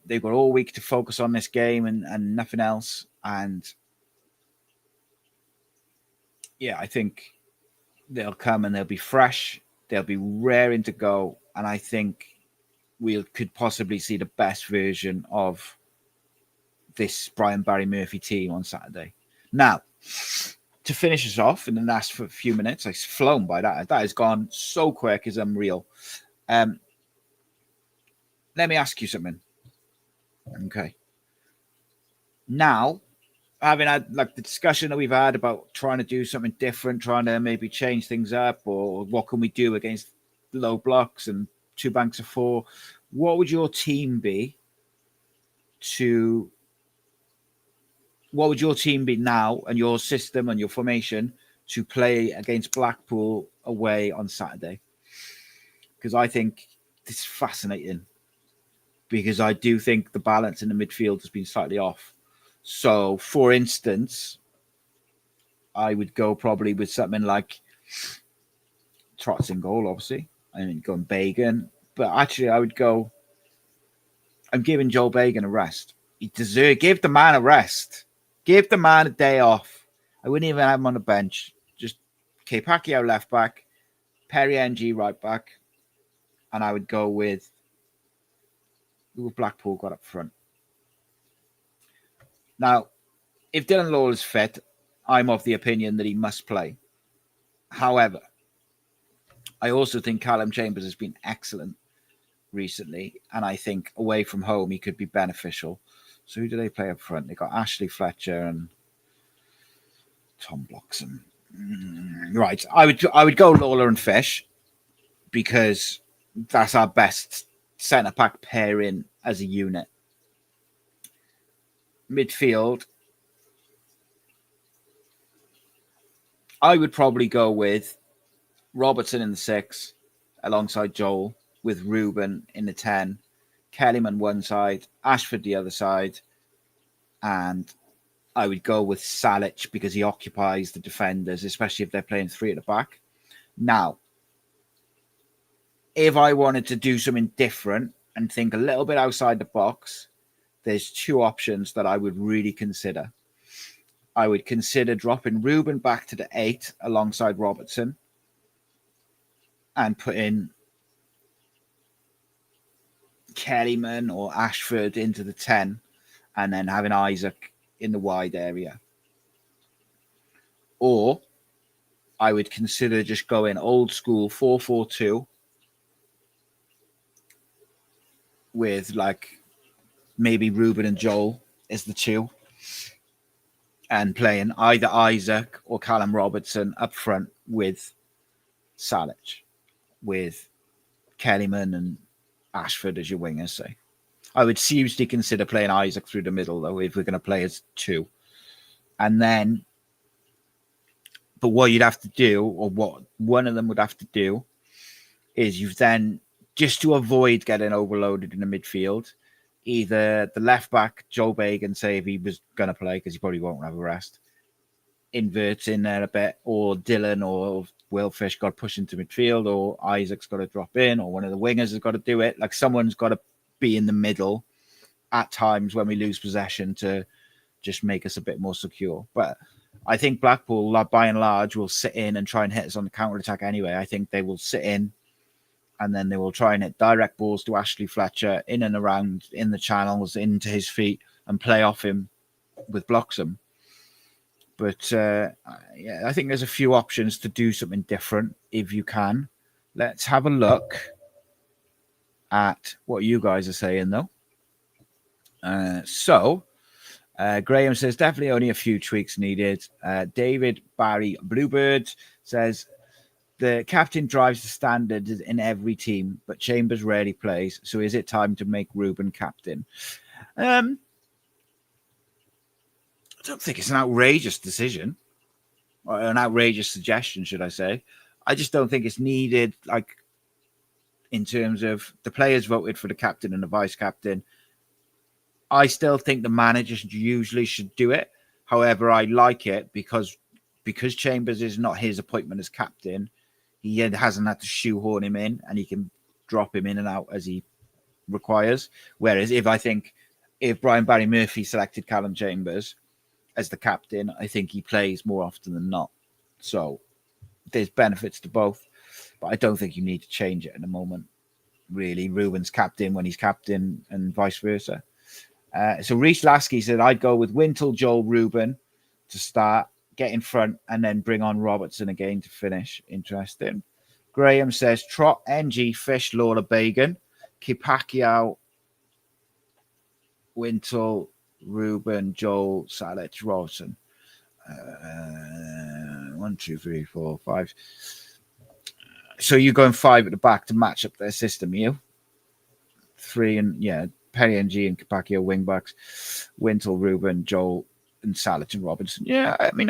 They've got all week to focus on this game and nothing else. And yeah, I think they'll come and they'll be fresh. They'll be raring to go. And I think we could possibly see the best version of this Brian Barry Murphy team on Saturday. Now, to finish us off in the last few minutes, I've flown by that. That has gone so quick, it's unreal. Let me ask you something. Okay. Now, having had like the discussion that we've had about trying to do something different, trying to maybe change things up, or what can we do against low blocks and 2 banks of 4, what would your team be now, and your system and your formation to play against Blackpool away on Saturday? Because I think this is fascinating, because I do think the balance in the midfield has been slightly off. So, for instance, I would go probably with something like Trots in goal, obviously. I mean, going Bagan. But actually, I'm giving Joel Bagan a rest. Give the man a rest. Give the man a day off. I wouldn't even have him on the bench. Just Capacchio left back, Perry NG right back, and I would go with who Blackpool got up front. Now, if Dylan Lawlor is fit, I'm of the opinion that he must play. However, I also think Callum Chambers has been excellent recently, and I think away from home he could be beneficial. So who do they play up front? They got Ashley Fletcher and Tom Bloxham. Right, I would go Lawlor and Fish, because that's our best centre back pairing as a unit. Midfield, I would probably go with Robertson in the 6 alongside Joel, with Rubin in the 10, Kellyman one side, Ashford the other side, and I would go with Salic because he occupies the defenders, especially if they're playing 3 at the back. Now, if I wanted to do something different and think a little bit outside the box, there's 2 options that I would really consider. I would consider dropping Rubin back to the 8 alongside Robertson and putting Kellyman or Ashford into the 10, and then having Isaac in the wide area. Or I would consider just going old school 4-4-2 with like maybe Rubin and Joel as the two, and playing either Isaac or Callum Robertson up front with Salic, with Kellyman and Ashford as your wingers, say. I would seriously consider playing Isaac through the middle, though, if we're going to play as two. And then, but what you'd have to do, or what one of them would have to do, is you've then, just to avoid getting overloaded in the midfield, either the left back, Joe Bagan, say if he was going to play, because he probably won't have a rest, inverts in there a bit, or Dylan or Will Fish got to push into midfield, or Isaac's got to drop in, or one of the wingers has got to do it. Like someone's got to be in the middle at times when we lose possession to just make us a bit more secure. But I think Blackpool, by and large, will sit in and try and hit us on the counter-attack anyway. I think they will sit in and then they will try and hit direct balls to Ashley Fletcher in and around in the channels, into his feet, and play off him with Bloxham. But yeah, I think there's a few options to do something different if you can. Let's have a look at what you guys are saying, though. So Graham says definitely only a few tweaks needed. David Barry Bluebirds says the captain drives the standard in every team, but Chambers rarely plays. So is it time to make Rubin captain? I don't think it's an outrageous decision, or an outrageous suggestion, should I say. I just don't think it's needed, like, in terms of the players voted for the captain and the vice captain. I still think the manager usually should do it. However, I like it because Chambers is not his appointment as captain. He hasn't had to shoehorn him in, and he can drop him in and out as he requires. Whereas if Brian Barry Murphy selected Callum Chambers as the captain, I think he plays more often than not. So there's benefits to both, but I don't think you need to change it in the moment. Really, Rubin's captain when he's captain, and vice versa. So Reece Lasky said, I'd go with Wintle, Joel, Rubin to start, get in front, and then bring on Robertson again to finish. Interesting. Graham says, Trot, NG, Fish, Lawlor, Bagan, Kipakio, Wintle, Rubin, Joel, Salic, Robertson. 1, 2, 3, 4, 5. So you're going 5 at the back to match up their system, you? 3 and, yeah, Perry and G and Kipakio wing backs, Wintle, Rubin, Joel, and Salic and Robinson. Yeah, I mean,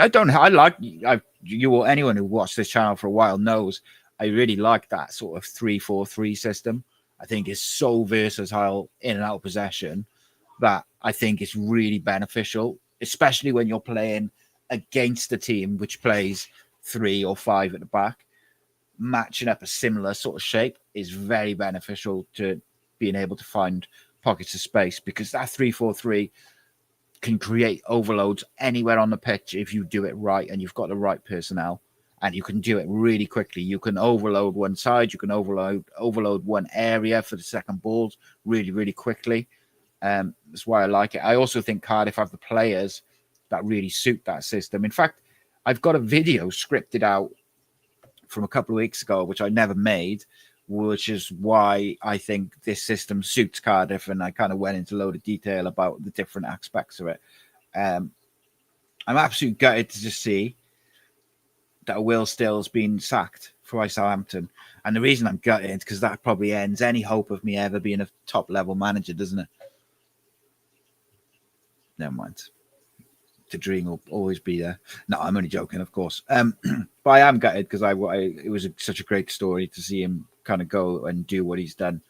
you or anyone who watched this channel for a while knows I really like that sort of 3-4-3 system. I think it's so versatile in and out of possession that I think it's really beneficial, especially when you're playing against a team which plays 3 or 5 at the back. Matching up a similar sort of shape is very beneficial to being able to find pockets of space, because that 3-4-3 can create overloads anywhere on the pitch if you do it right and you've got the right personnel, and you can do it really quickly. You can overload one side, you can overload one area for the second balls really, really quickly. That's why I like it. I also think Cardiff have the players that really suit that system. In fact, I've got a video scripted out from a couple of weeks ago, which I never made, which is why I think this system suits Cardiff, and I kind of went into a load of detail about the different aspects of it. I'm absolutely gutted to just see that Will Still's been sacked for Southampton. And the reason I'm gutted is because that probably ends any hope of me ever being a top-level manager, doesn't it? Never mind. The dream will always be there. No, I'm only joking, of course. But I am gutted because it was such a great story to see him kind of go and do what he's done.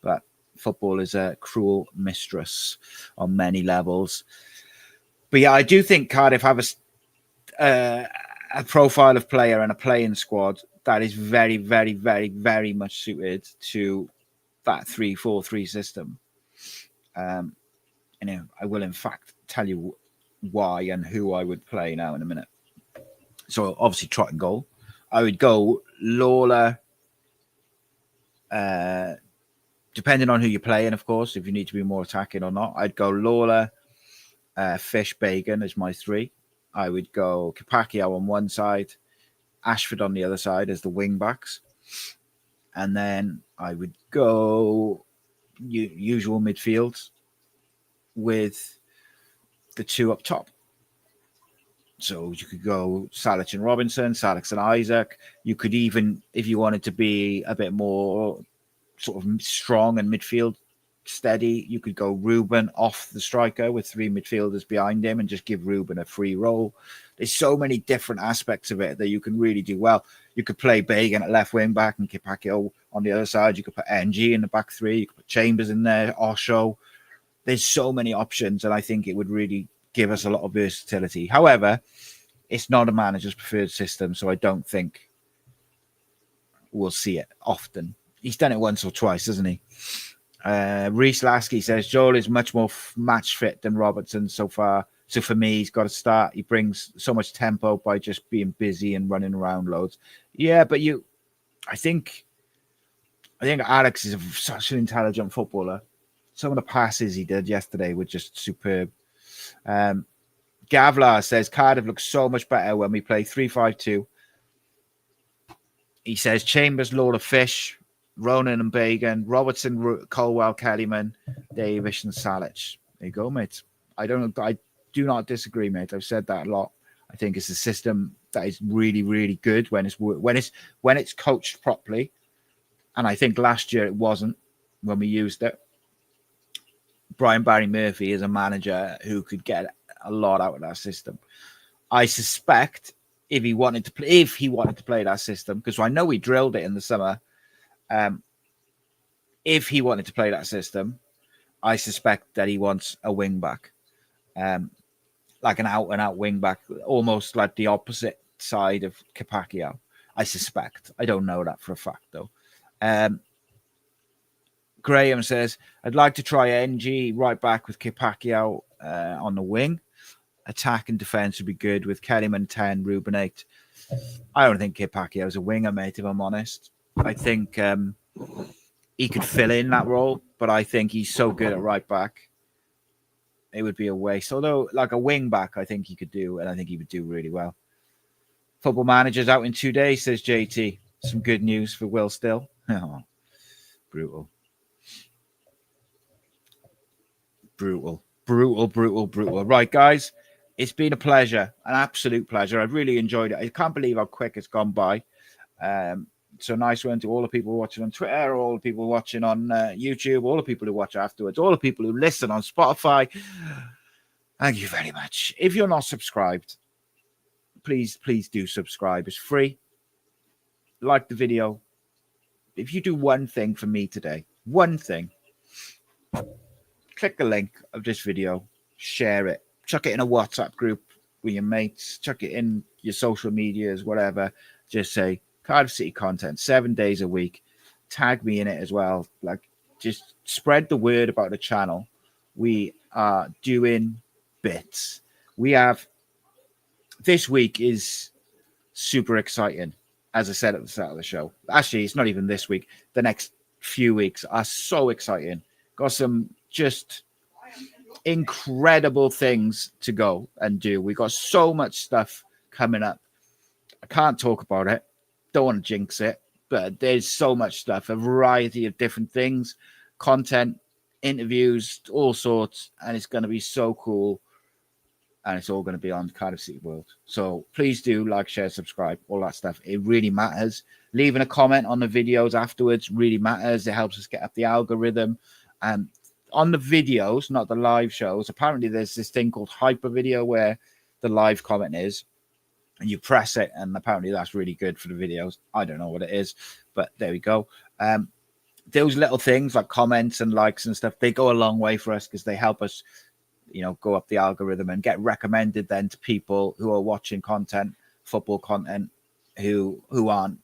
But football is a cruel mistress on many levels. But yeah, I do think Cardiff have a profile of player and a playing squad that is very, very, very, very much suited to that 3-4-3 system. I will, in fact, tell you why and who I would play now in a minute. So obviously Trot and goal. I would go Lawlor, depending on who you're playing, of course, if you need to be more attacking or not. I'd go Lawlor, Fish, Bagan as my 3. I would go Kipakio on one side, Ashford on the other side as the wing backs. And then I would go usual midfield with the two up top. So you could go Salich and Robinson, Salich and Isaac. You could even, if you wanted to be a bit more sort of strong and midfield steady, you could go Rubin off the striker with three midfielders behind him and just give Rubin a free role. There's so many different aspects of it that you can really do well. You could play Bagan at left wing back and Kipakio on the other side. You could put NG in the back three. You could put Chambers in there, Osho. There's so many options, and I think it would really give us a lot of versatility. However, it's not a manager's preferred system, so I don't think we'll see it often. He's done it once or twice, hasn't he? Reese Lasky says Joel is much more match fit than Robertson so far. So for me, he's got to start. He brings so much tempo by just being busy and running around loads. Yeah, but I think Alex is such an intelligent footballer. Some of the passes he did yesterday were just superb. Gavlar says Cardiff looks so much better when we play 3-5-2. He says Chambers, Lawlor, Fish, Ronan and Bagan, Robertson, Colwill, Kellyman, Davish and Salich. There you go, mate. I do not disagree, mate. I've said that a lot. I think it's a system that is really, really good when it's coached properly. And I think last year it wasn't when we used it. Brian Barry Murphy is a manager who could get a lot out of that system. I suspect if he wanted to play that system, because I know he drilled it in the summer. If he wanted to play that system, I suspect that he wants a wing back, like an out and out wing back, almost like the opposite side of Kipakio. I suspect. I don't know that for a fact though. Graham says, I'd like to try NG right back with Kipakio on the wing. Attack and defense would be good with Kellyman 10, Rubin 8. I don't think Kipakio is a winger, mate, if I'm honest. I think he could fill in that role, but I think he's so good at right back. It would be a waste. Although, like a wing back, I think he could do, and I think he would do really well. Football Manager's out in 2 days, says JT. Some good news for Will Still. Oh, brutal. Brutal. Right, guys, it's been a pleasure, an absolute pleasure. I've really enjoyed it. I can't believe how quick it's gone by. So nice one to all the people watching on Twitter, all the people watching on YouTube, all the people who watch afterwards, all the people who listen on Spotify. Thank you very much. If you're not subscribed, please do subscribe. It's free. Like the video. If you do one thing for me today, one thing, click the link of this video, share it, chuck it in a WhatsApp group with your mates, chuck it in your social medias, whatever. Just say Cardiff City content 7 days a week. Tag me in it as well. Like, just spread the word about the channel. We are doing bits. We have, this week is super exciting. As I said at the start of the show, actually, it's not even this week. The next few weeks are so exciting. Got some just incredible things to go and do. We got so much stuff coming up. I can't talk about it. Don't want to jinx it, but there's so much stuff, a variety of different things, content, interviews, all sorts, and it's going to be so cool. And it's all going to be on Cardiff City World. So please do like, share, subscribe, all that stuff. It really matters. Leaving a comment on the videos afterwards really matters. It helps us get up the algorithm. And on the videos, not the live shows, apparently there's this thing called hyper video where the live comment is. And you press it, and apparently that's really good for the videos. I don't know what it is, but there we go. Those little things like comments and likes and stuff, they go a long way for us because they help us, go up the algorithm and get recommended then to people who are watching content, football content, who aren't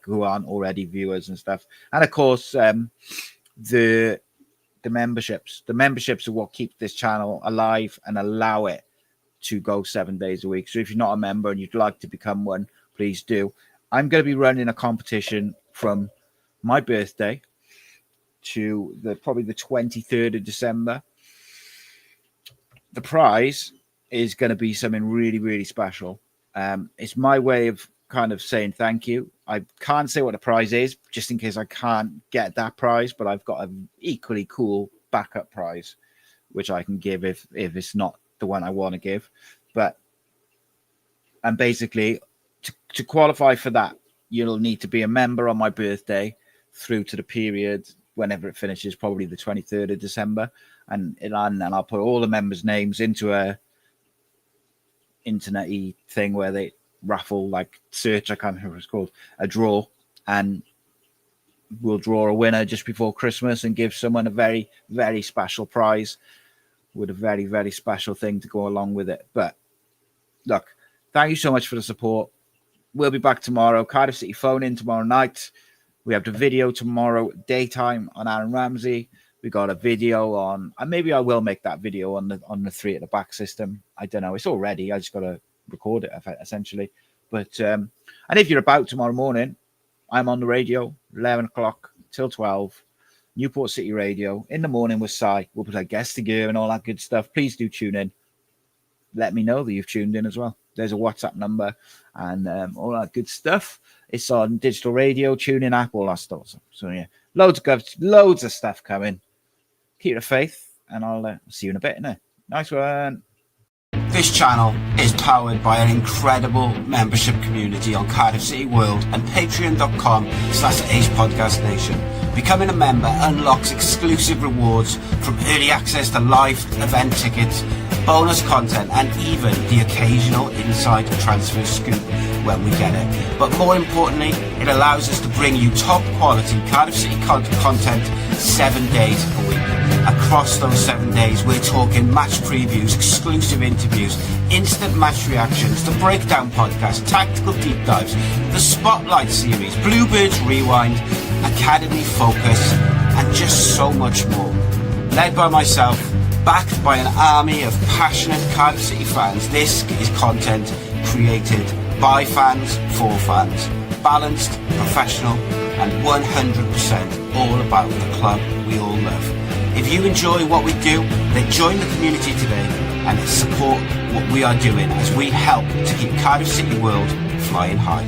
who aren't already viewers and stuff. And of course, the memberships. The memberships are what keep this channel alive and allow it to go 7 days a week. So if you're not a member and you'd like to become one, please do. I'm going to be running a competition from my birthday to probably the 23rd of December. The prize is going to be something really, really special. It's my way of kind of saying thank you. I can't say what the prize is, just in case I can't get that prize, but I've got an equally cool backup prize, which I can give if it's not the one I want to give. And basically, to qualify for that, you'll need to be a member on my birthday through to the period whenever it finishes, probably the 23rd of December. And I'll put all the members' names into a internet-y thing where they raffle, like search, I can't remember what it's called, a draw, and we'll draw a winner just before Christmas and give someone a very, very special prize with a very, very special thing to go along with it. But look, thank you so much for the support. We'll be back tomorrow. Cardiff City phone in tomorrow night. We have the video tomorrow daytime on Aaron Ramsey. We got a video on, and maybe I will make that video on the 3 at the back system. I don't know. It's all ready. I just got to record it essentially. But and if you're about tomorrow morning, I'm on the radio 11 o'clock till 12, Newport City Radio in the morning with Si. We'll put our guest gear and all that good stuff. Please do tune in. Let me know that you've tuned in as well. There's a WhatsApp number and all that good stuff. It's on digital radio, tuning app, all that stuff. So yeah, loads of stuff coming. Keep the faith, and I'll see you in a bit, innit? Nice one. This channel is powered by an incredible membership community on Cardiff City World and patreon.com/Ace Podcast Nation. Becoming a member unlocks exclusive rewards from early access to live event tickets, bonus content, and even the occasional inside transfer scoop when we get it. But more importantly, it allows us to bring you top quality Cardiff City content 7 days a week. Across those 7 days, we're talking match previews, exclusive interviews, instant match reactions, the breakdown podcast, tactical deep dives, the Spotlight series, Bluebirds Rewind, Academy Focus, and just so much more. Led by myself, backed by an army of passionate Cardiff City fans, this is content created by fans for fans. Balanced, professional, and 100% all about the club we all love. If you enjoy what we do, then join the community today and support what we are doing as we help to keep Cardiff City World flying high.